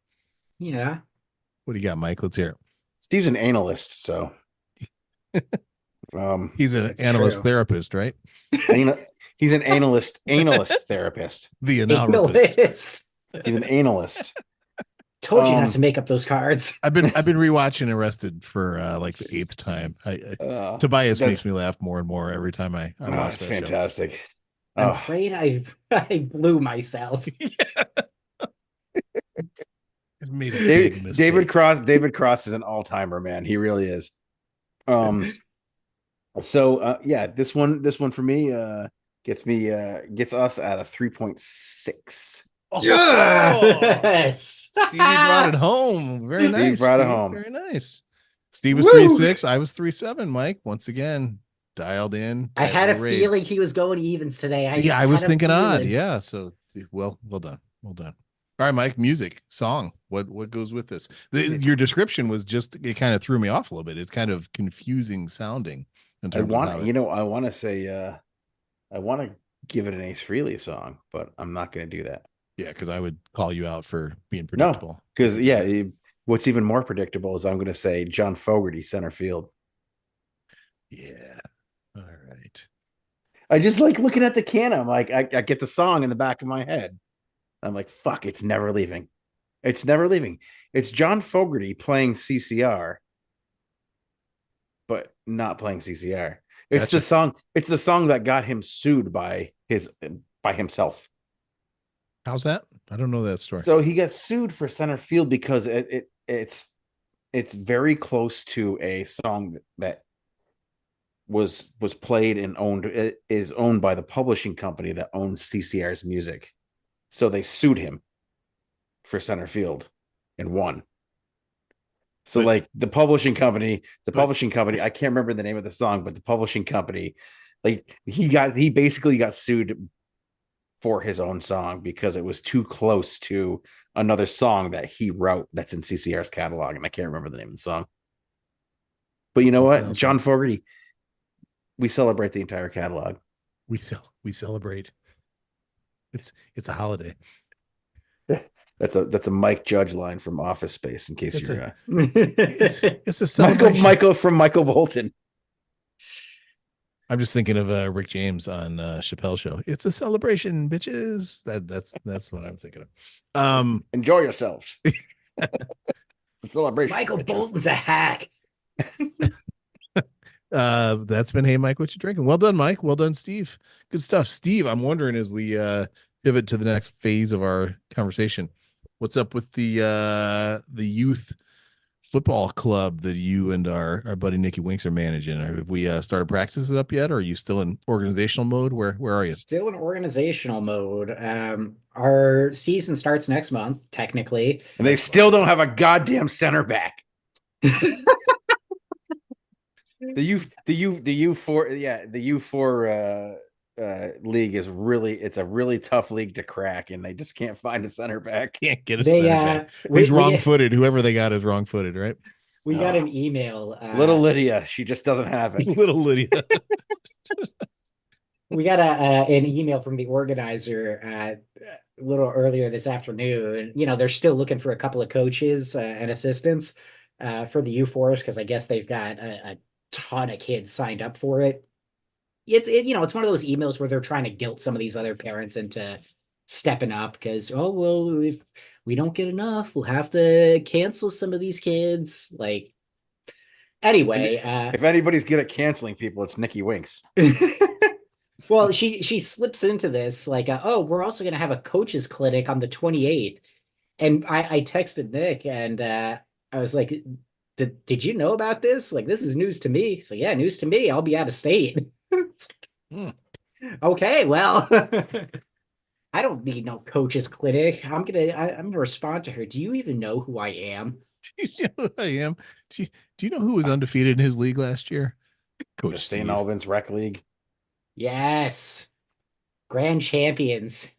Yeah. What do you got, Mike? Let's hear it. Steve's an analyst, so He's an That's analyst true. therapist, right? he's an analyst therapist. The analyst. Analyst. He's an analyst. Told you not to make up those cards. I've been rewatching Arrested for like the 8th time. Tobias makes me laugh more and more every time I watch it's that fantastic. I'm afraid I blew myself. I've made a big mistake. David Cross is an all-timer, man. He really is. So yeah, this one for me gets us at a 3.6. Yes. Stevie brought it home. Very nice. Steve brought it home. Very nice. Steve was 3.6. I was 3.7. Mike, once again, dialed in. I had a raid. feeling he was going evens today. See, I was thinking odd. Yeah. So well done. Well done. All right, Mike, music, song. What goes with this? Your description was it kind of threw me off a little bit. It's kind of confusing sounding in terms of how I want to say I want to give it an Ace Frehley song, but I'm not going to do that. Yeah, because I would call you out for being predictable. No, because what's even more predictable is I'm going to say John Fogerty, center field. Yeah. All right. I just like looking at the can. I'm like, I get the song in the back of my head. I'm like, fuck, it's never leaving. It's never leaving. It's John Fogerty playing CCR, but not playing CCR. It's Gotcha. the song that got him sued by himself. How's that? I don't know that story. So he got sued for center field because it's very close to a song that was played and is owned by the publishing company that owns CCR's music. So they sued him for center field and won. So like the publishing company, I can't remember the name of the song, but the publishing company, like he basically got sued for his own song because it was too close to another song that he wrote that's in CCR's catalog, and I can't remember the name of the song. But you know what, John Fogerty, we celebrate the entire catalog. We celebrate. It's a holiday. That's a Mike Judge line from Office Space. In case you're, it's a celebration. Michael from Michael Bolton. I'm just thinking of Rick James on Chappelle Show. It's a celebration, bitches. That's what I'm thinking of. Enjoy yourselves. Celebration. Michael Bolton's a hack. That's been Hey Mike, what you drinking? Well done, Mike. Well done, Steve. Good stuff. Steve, I'm wondering as we pivot to the next phase of our conversation, What's up with the youth football club that you and our buddy Nikki Winks are managing? Have we started practices up yet, or are you still in organizational mode? Where are you? Still in organizational mode. Our season starts next month, technically. And they still don't have a goddamn center back. The U4 league is it's a really tough league to crack, and they just can't find a center back. Can't get a center back. He's wrong-footed. Whoever they got is wrong-footed, right? We got an email. Little Lydia, she just doesn't have it. Little Lydia. We got an email from the organizer a little earlier this afternoon. You know, they're still looking for a couple of coaches and assistants for the U4s, because I guess they've got a ton of kids signed up for it. It's one of those emails where they're trying to guilt some of these other parents into stepping up, because, oh, well, if we don't get enough, we'll have to cancel some of these kids. Like, anyway, if anybody's good at canceling people, it's Nikki Winks. Well, she slips into this like, oh, we're also going to have a coaches clinic on the 28th. And I texted Nick, and I was like, did you know about this? Like, this is news to me. So yeah, news to me. I'll be out of state. Okay, well, I don't need no coaches clinic. I'm gonna respond to her. Do you even know who I am? Do you know who I am? Do you know who was undefeated in his league last year? Coach St. Albans Rec League. Yes. Grand champions.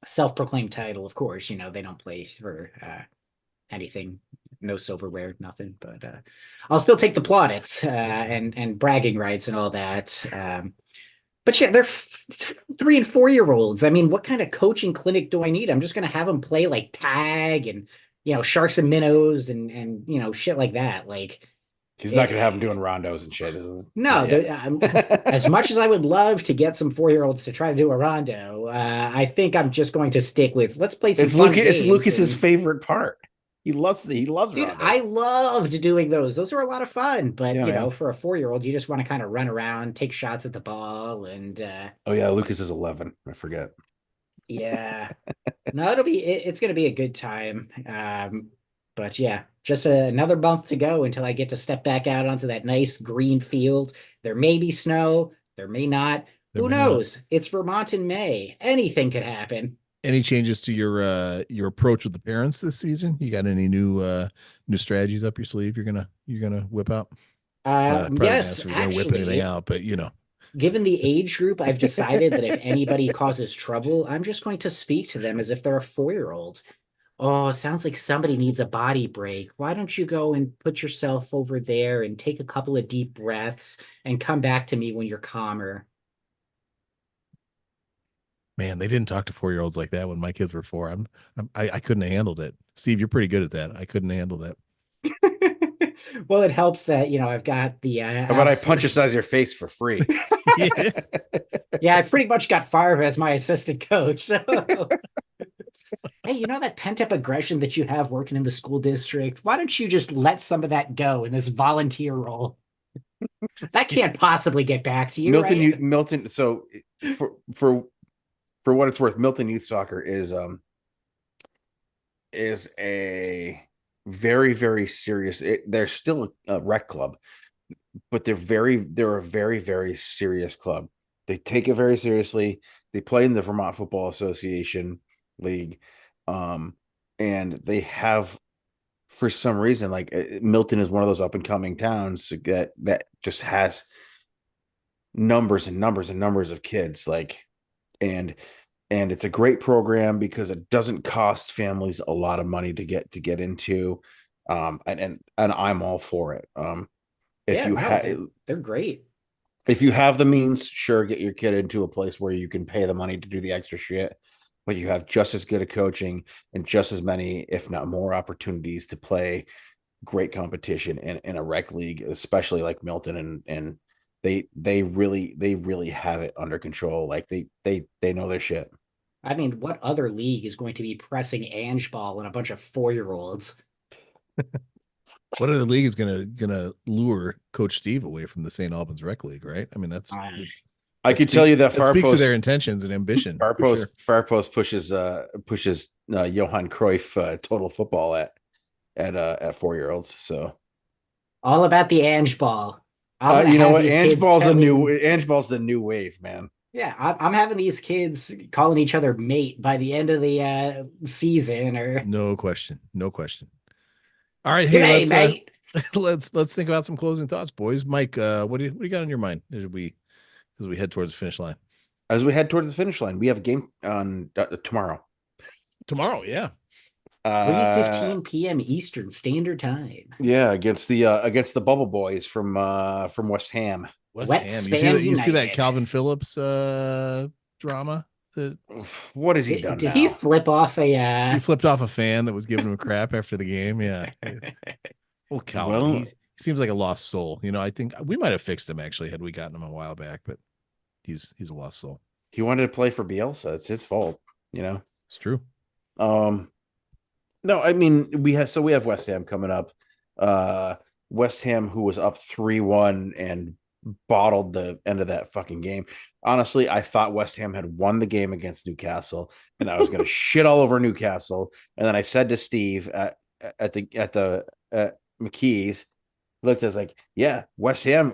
Self-proclaimed title, of course. You know, they don't play for anything, no silverware, nothing. But I'll still take the plaudits and bragging rights and all that. But yeah, they're 3 and 4 year olds. I mean, what kind of coaching clinic do I need? I'm just gonna have them play like tag and sharks and minnows and shit like that. Like, he's not gonna have them doing rondos and shit. No, as much as I would love to get some 4-year-olds to try to do a rondo, I think I'm just going to stick with let's play some fun games. It's Lucas's favorite part. He loves Dude, rondos. I loved doing those. Those were a lot of fun. But for a 4-year-old, you just want to kind of run around, take shots at the ball, and oh yeah, Lucas is 11. I forget. Yeah. No, it's gonna be a good time. But yeah, just another month to go until I get to step back out onto that nice green field. There may be snow, there may not. Who knows? It's Vermont in May. Anything could happen. Any changes to your approach with the parents this season? You got any new strategies up your sleeve you're gonna whip out? Yes, you're gonna whip anything out, but given the age group, I've decided that if anybody causes trouble, I'm just going to speak to them as if they're a 4-year-old. Oh, sounds like somebody needs a body break. Why don't you go and put yourself over there and take a couple of deep breaths and come back to me when you're calmer? Man, they didn't talk to 4-year-olds like that when my kids were 4. I couldn't have handled it. Steve, you're pretty good at that. I couldn't handle that. Well, it helps that I've got the. How about I punch a size your face for free? Yeah, I pretty much got fired as my assistant coach. So, hey, that pent-up aggression that you have working in the school district? Why don't you just let some of that go in this volunteer role? That can't possibly get back to you, Milton. right? Milton. So, for what it's worth, Milton Youth Soccer is a very, very serious. They're still a rec club, but they're a very, very serious club. They take it very seriously. They play in the Vermont Football Association league, and they have, for some reason, like Milton is one of those up and coming towns that just has numbers and numbers and numbers of kids, like, and it's a great program because it doesn't cost families a lot of money to get into, and I'm all for it. They're great. If you have the means, sure, get your kid into a place where you can pay the money to do the extra shit, but you have just as good a coaching and just as many, if not more, opportunities to play great competition in a rec league, especially like Milton, and they really have it under control. Like they know their shit. I mean, what other league is going to be pressing Ange ball and a bunch of 4-year-olds? What other league is gonna lure Coach Steve away from the St. Albans Rec League, right? I mean, I could tell you that Far speaks to their intentions and ambition. Far Post pushes Johan Cruyff total football at 4-year-olds. So All about the Ange ball. I'm gonna you know have what? these kids Ange Ball's the new wave, man. yeah, I'm having these kids calling each other mate by the end of the season, or No question. No question. All right, hey, g'day, mate. let's think about some closing thoughts, boys. Mike, what do you got on your mind as we head towards the finish line As we head towards the finish line, we have a game on tomorrow. tomorrow? Yeah, 3:15 p.m. Eastern Standard Time. Yeah, against the Bubble Boys from West Ham. West Wet Ham. Span You see that United. Calvin Phillips drama that What has he done Did he now? flip off a he flipped off a fan that was giving him crap after the game? Yeah. Well, Calvin, Well, he seems like a lost soul. I think we might have fixed him actually had we gotten him a while back, but he's a lost soul. he wanted to play for Bielsa. It's his fault, It's true. Um, no, I mean we have West Ham coming up. West Ham, who was up 3-1 and bottled the end of that fucking game. Honestly, I thought West Ham had won the game against Newcastle, and I was going to shit all over Newcastle. And then I said to Steve at McKee's, looked, I was like, yeah, West Ham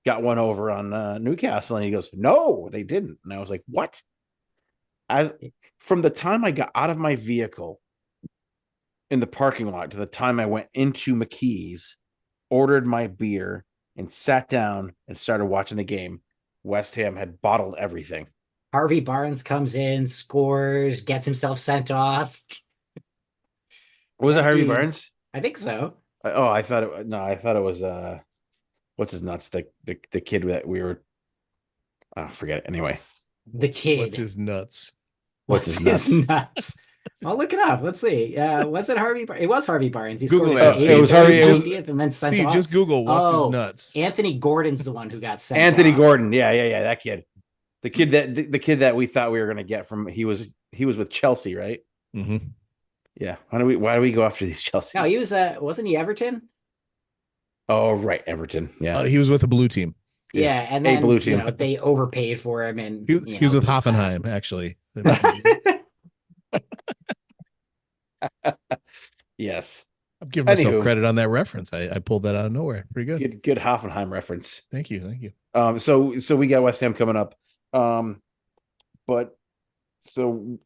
got one over on Newcastle, and he goes, no, they didn't. And I was like, what? As from the time I got out of my vehicle in the parking lot to the time I went into McKee's, ordered my beer, and sat down and started watching the game, West Ham had bottled everything. Harvey Barnes comes in, scores, gets himself sent off. Was it Harvey Dude, Barnes? I think so. I thought it was what's his nuts, the kid that we were, forget it anyway. The kid. What's his nuts? What's his nuts? nuts? I'll look it up. Let's see. Was it Harvey? It was Harvey Barnes. He Google scored that. in It was Harvey. It was 80th and then sent Steve, off. just Google what's his Oh, nuts. Anthony Gordon's the one who got sent Anthony off. Gordon. Yeah, that kid. The kid that we thought we were gonna get from he was with Chelsea, right? Mm-hmm. Yeah. Why do we go after these Chelsea? No, he was wasn't he Everton? Oh, right, Everton. Yeah. He was with the blue team. Yeah, and A then blue team. they overpaid for him, and He was with Hoffenheim, actually. Yes. I'm giving myself Anywho. credit on that reference. I pulled that out of nowhere. Pretty good. Good Hoffenheim reference. Thank you. So we got West Ham coming up. But so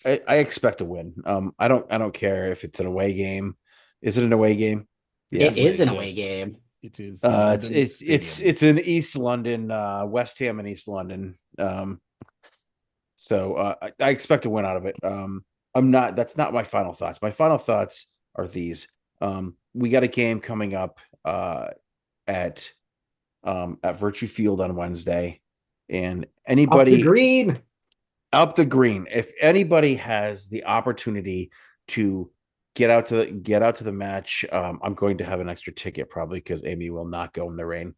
I expect a win. I don't care if it's an away game. Is it an away game? It is an Yes. away game. It is. It's in East London, West Ham in East London. So I expect a win out of it. That's not my final thoughts. My final thoughts are these. We got a game coming up at Virtue Field on Wednesday, and anybody Up the green. if anybody has the opportunity to get out to the match, I'm going to have an extra ticket probably because Amy will not go in the rain.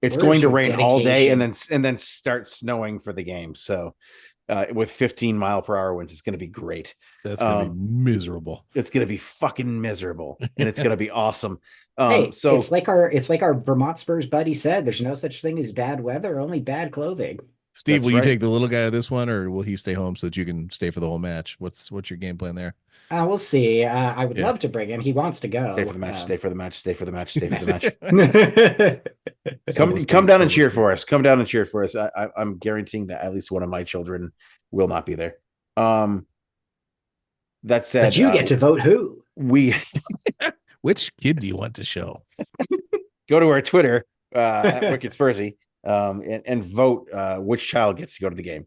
It's going to rain all day and then start snowing for the game. So with 15-mile-per-hour winds, it's going to be great. That's going to be miserable. It's going to be fucking miserable, and it's going to be awesome. Hey, So it's like our Vermont Spurs buddy said. There's no such thing as bad weather, only bad clothing. Steve, That's will you right. take the little guy to this one, or will he stay home so that you can stay for the whole match? What's your game plan there? We'll see. I would Yeah. love to bring him. He wants to go. stay for the match. Stay for the match. Stay for the match. Stay for the match. Come down and cheer for us. Come down and cheer for us. I'm guaranteeing that at least one of my children will not be there. That said, But you get to vote who. We Which kid do you want to show? go to our Twitter at Wicked Spursy and vote which child gets to go to the game.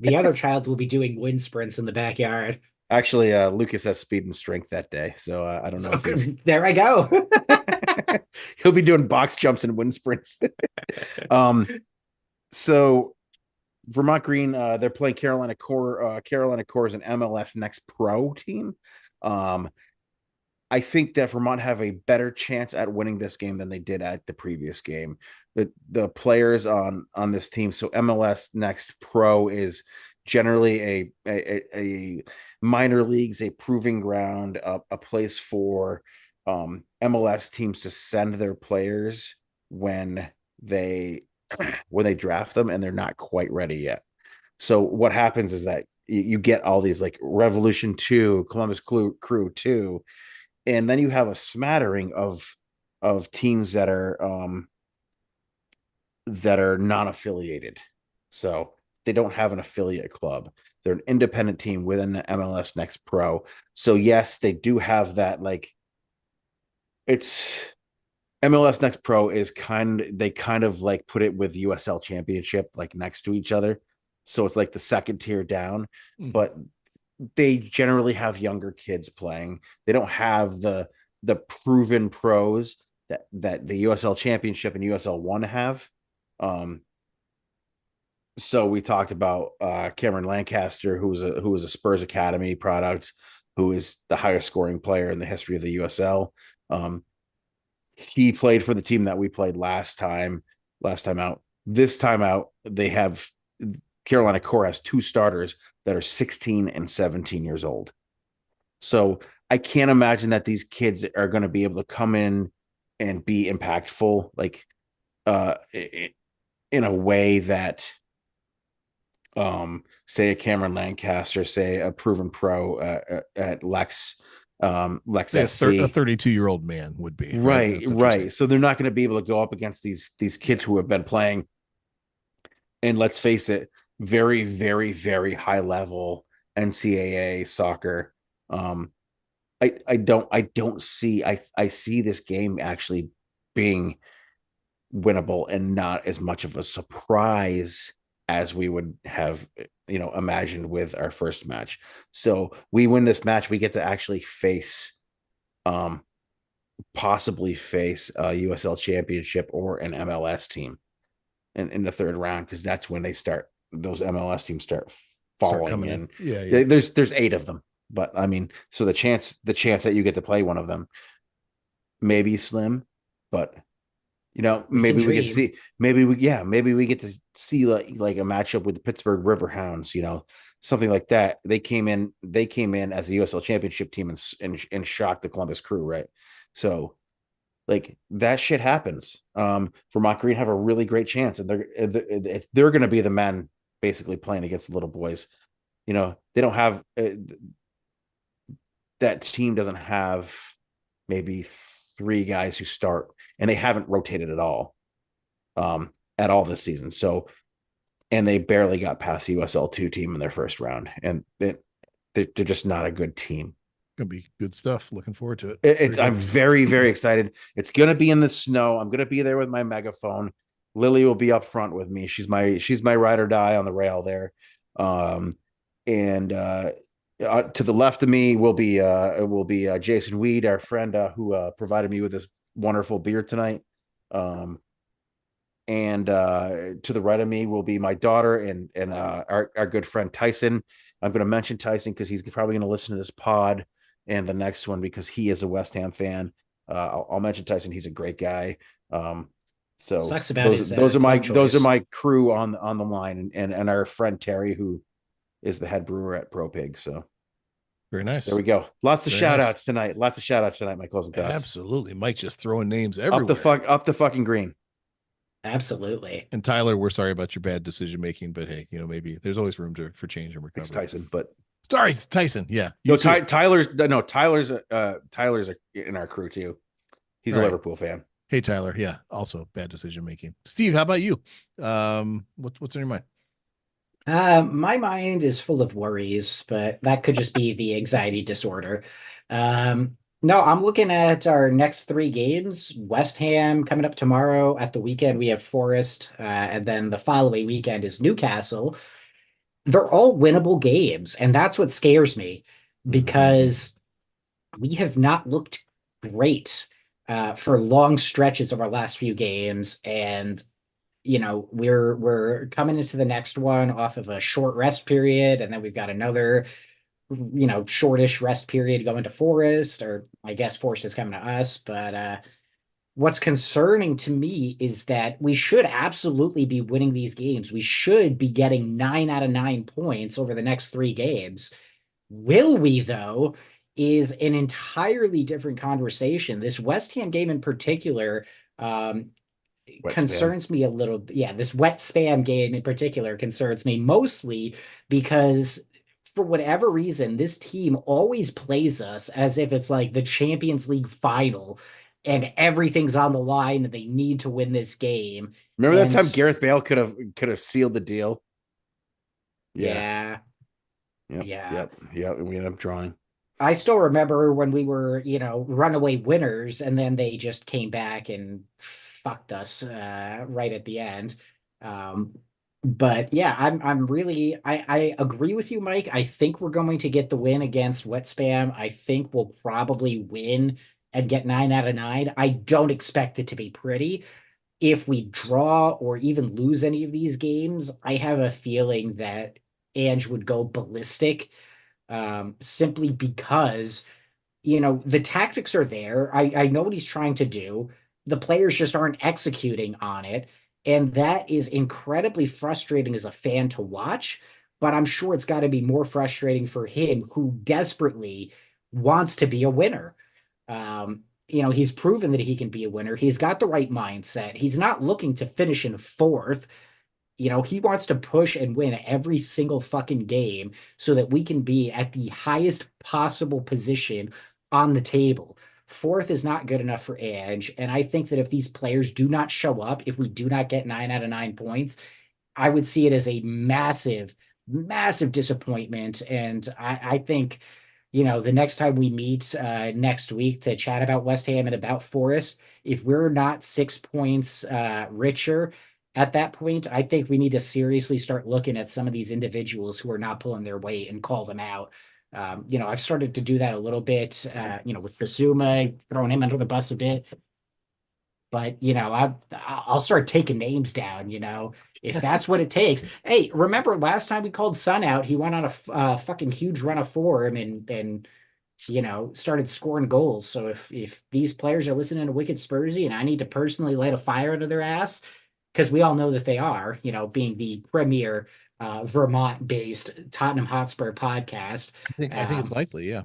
The other child will be doing wind sprints in the backyard. Actually, Lucas has speed and strength that day, so I don't know if he's There I go. he'll be doing box jumps and wind sprints. So Vermont Green, they're playing Carolina Core. Carolina Core is an MLS Next Pro team. I think that Vermont have a better chance at winning this game than they did at the previous game. The players on this team, so MLS Next Pro is generally a minor leagues, a proving ground, a place for MLS teams to send their players when they draft them and they're not quite ready yet. So what happens is that you get all these like Revolution 2, Columbus Crew 2, and then you have a smattering of teams that are non-affiliated. So they don't have an affiliate club. They're an independent team within the MLS Next Pro. So yes, they do have that like it's MLS Next Pro is they kind of like put it with USL Championship like next to each other. So it's like the second tier down, but they generally have younger kids playing. They don't have the proven pros that the USL Championship and USL One have. Um, so we talked about Cameron Lancaster, who was a Spurs Academy product, who is the highest scoring player in the history of the USL. Um, he played for the team that we played last time out. This time out, they have Carolina Core has two starters that are 16 and 17 years old. So I can't imagine that these kids are going to be able to come in and be impactful, like in a way that say a Cameron Lancaster, say a proven pro at Lex Say a SC. 32-year-old man would be, right? Right, That's what you're saying. right. So they're not going to be able to go up against these kids who have been playing, and let's face it, very, very, very high level NCAA soccer. Um, I don't see I see this game actually being winnable and not as much of a surprise as we would have imagined with our first match. So we win this match, we get to actually face um possibly face a USL championship or an MLS team in the third round, because that's when those MLS teams start Start falling coming in. in. Yeah, yeah. There's 8 of them, but I mean, so the chance that you get to play one of them may be slim, but We can maybe we get to dream. see maybe we get to see like a matchup with the Pittsburgh Riverhounds, something like that. They came in as a USL championship team and shocked the Columbus Crew, right? So like that shit happens. Vermont Green have a really great chance, and they're going to be the men basically playing against the little boys. They don't have that team doesn't have maybe 3 guys who start, and they haven't rotated at all this season. So, and they barely got past the USL 2 team in their first round, and they're just not a good team. Gonna be good stuff. Looking forward to it. I'm very, very excited. It's gonna be in the snow. I'm gonna be there with my megaphone. Lily will be up front with me. She's my ride or die on the rail there. And to the left of me will be Jason Weed, our friend who provided me with this wonderful beer tonight. And to the right of me will be my daughter and our good friend Tyson. I'm going to mention Tyson because he's probably going to listen to this pod and the next one because he is a West Ham fan. I'll mention Tyson. He's a great guy. So Sucks about his those are club choice. my crew on the line, and our friend Terry, who is the head brewer at Pro Pig. So Very nice. there we go. Lots of Very shout nice. outs tonight. Lots of shout outs tonight. My closing thoughts. Absolutely. Mike just throwing names Up everywhere. up the fucking green. Absolutely. And Tyler, we're sorry about your bad decision making, but hey, maybe there's always room for change and recovery. It's Tyson, but sorry, Tyson. Yeah. Tyler's in our crew too. He's a Liverpool fan. Hey, Tyler. Yeah. Also bad decision making. Steve, how about you? What's in your mind? My mind is full of worries, but that could just be the anxiety disorder. No, I'm looking at our next 3 games. West Ham coming up tomorrow. At the weekend, we have Forest, and then the following weekend is Newcastle. They're all winnable games, and that's what scares me because we have not looked great for long stretches of our last few games, and we're coming into the next one off of a short rest period, and then we've got another shortish rest period going to Forest, or I guess Forest is coming to us. But what's concerning to me is that we should absolutely be winning these games. We should be getting 9 out of 9 points over the next 3 games. Will we, though, is an entirely different conversation. This West Ham game in particular, Wet spam. concerns me a little. Yeah, this wet spam game in particular concerns me mostly because for whatever reason, this team always plays us as if it's like the Champions League final and everything's on the line and they need to win this game. Remember that And time Gareth Bale could have sealed the deal? Yeah. yeah, Yep. yeah. Yep. Yep. We ended up drawing. I still remember when we were, runaway winners, and then they just came back and fucked us right at the end. Um, but yeah, I'm really I agree with you, Mike. I think we're going to get the win against Wet Spam. I think we'll probably win and get 9 out of 9. I don't expect it to be pretty. If we draw or even lose any of these games, I have a feeling that Ange would go ballistic, simply because the tactics are there. I know what he's trying to do. The players just aren't executing on it. And that is incredibly frustrating as a fan to watch. But I'm sure it's got to be more frustrating for him, who desperately wants to be a winner. He's proven that he can be a winner. He's got the right mindset. He's not looking to finish in fourth. He wants to push and win every single fucking game so that we can be at the highest possible position on the table. Fourth is not good enough for Edge. And I think that if these players do not show up, if we do not get 9 out of 9 points, I would see it as a massive, massive disappointment. And I think, the next time we meet next week to chat about West Ham and about Forest, if we're not 6 points richer at that point, I think we need to seriously start looking at some of these individuals who are not pulling their weight and call them out. I've started to do that a little bit, with Basuma, throwing him under the bus a bit. But I'll start taking names down. If that's what it takes. Hey, remember last time we called Sun out? He went on a fucking huge run of form and started scoring goals. So if these players are listening to Wicked Spursy and I need to personally light a fire under their ass, because we all know that they are, being the premier Vermont-based Tottenham Hotspur podcast. I think it's likely, yeah.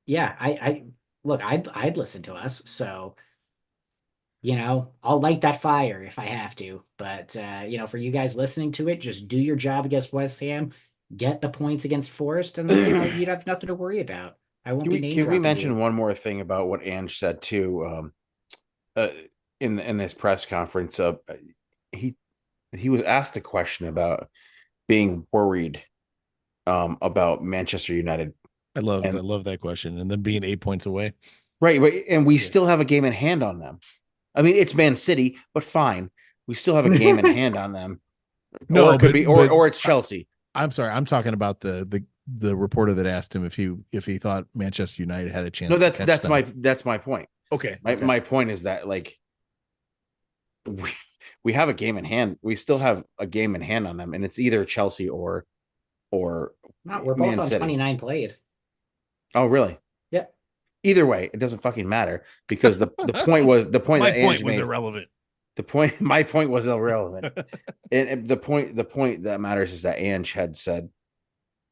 Yeah, I look, I'd listen to us. So I'll light that fire if I have to. But for you guys listening to it, just do your job against West Ham, get the points against Forest, and then you'd have nothing to worry about. I won't be name Can we dropping mention you. one more thing about what Ange said too? Uh, in this press conference, he he was asked a question about being worried about Manchester United. I And love that question. And then being 8 points away. right, and we Yeah. still have a game in hand on them. I mean, it's Man City, but fine, we still have a game in hand on them. No, or it could but be, but or it's Chelsea. I'm sorry. I'm talking about the reporter that asked him if he thought Manchester United had a chance. No, to catch that's them. that's my point. Okay. My point is that like we have a game in hand. We still have a game in hand on them, and it's either Chelsea or No, we're both Man on City. 29 played. Oh, really? Yep. Either way, it doesn't fucking matter because the point was the point My that point Ange was made. irrelevant. My point was irrelevant. And the point that matters is that Ange had said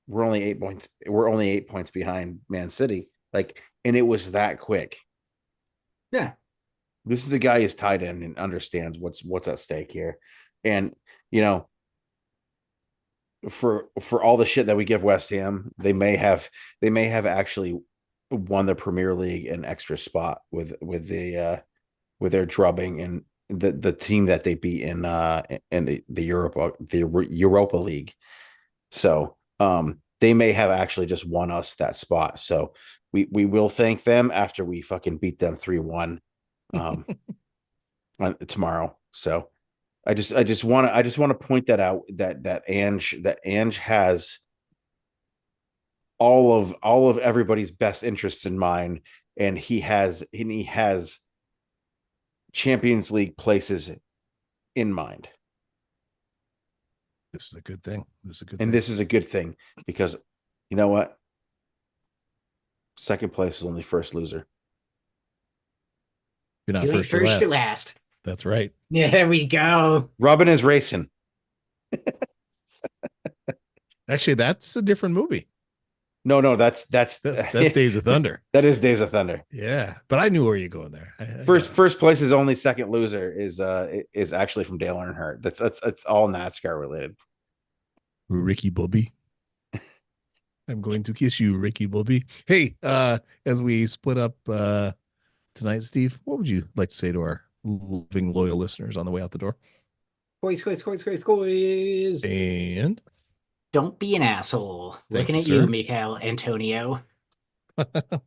we're only 8 points. We're only 8 points behind Man City. Like, and it was that quick. Yeah. This is a guy who's tied in and understands what's at stake here. And you know, for all the shit that we give West Ham, they may have actually won the Premier League an extra spot with their drubbing and the team that they beat in the Europa League. So they may have actually just won us that spot. So we will thank them after we fucking beat them 3-1 tomorrow. So I just want to point that out that Ange has all of everybody's best interests in mind, and he has Champions League places in mind. This is a good thing. This is a good thing because you know what? Second place is only first loser. You're not Doing first or first last. to last. That's right. Yeah, there we go. Robin is racing. Actually, that's a different movie. No, that's That's Days of Thunder. that is Days of Thunder. Yeah, but I knew where you're going there. First place is only, second loser is actually from Dale Earnhardt. That's all NASCAR related. Ricky Bobby. I'm going to kiss you, Ricky Bobby. Hey, as we split up tonight, Steve, what would you like to say to our loving, loyal listeners on the way out the door? Squeeze. And Don't be an asshole. Thank Looking you, at you, sir. Mikael Antonio.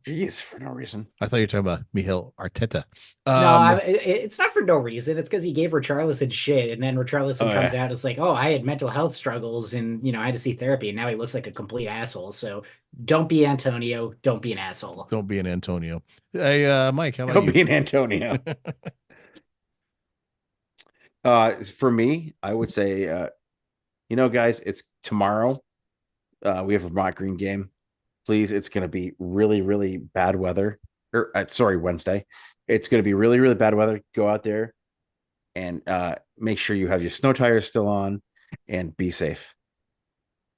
Jeez, for no reason. I thought you were talking about Mikel Arteta. No, it's not for no reason. It's because he gave Richarlison shit, and then Richarlison Oh, comes yeah. out and it's like, oh, I had mental health struggles, and I had to see therapy, and now he looks like a complete asshole. So don't be Antonio. Don't be an asshole. Don't be an Antonio. Hey, Mike, how about Don't you? be an Antonio. For me, I would say, guys, it's tomorrow. We have a Vermont Green game. Please, it's going to be really, really bad weather. Or sorry, Wednesday. It's going to be really, really bad weather. Go out there and make sure you have your snow tires still on and be safe.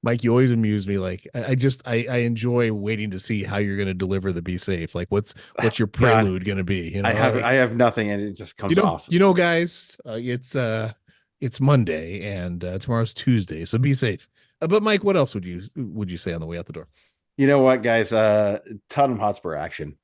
Mike, you always amuse me. Like I enjoy waiting to see how you're going to deliver the be safe. Like what's your God, prelude going to be? I have nothing, and it just comes off. Guys, it's Monday and tomorrow's Tuesday, so be safe. But Mike, what else would you say on the way out the door? You know what, guys? Tottenham Hotspur action.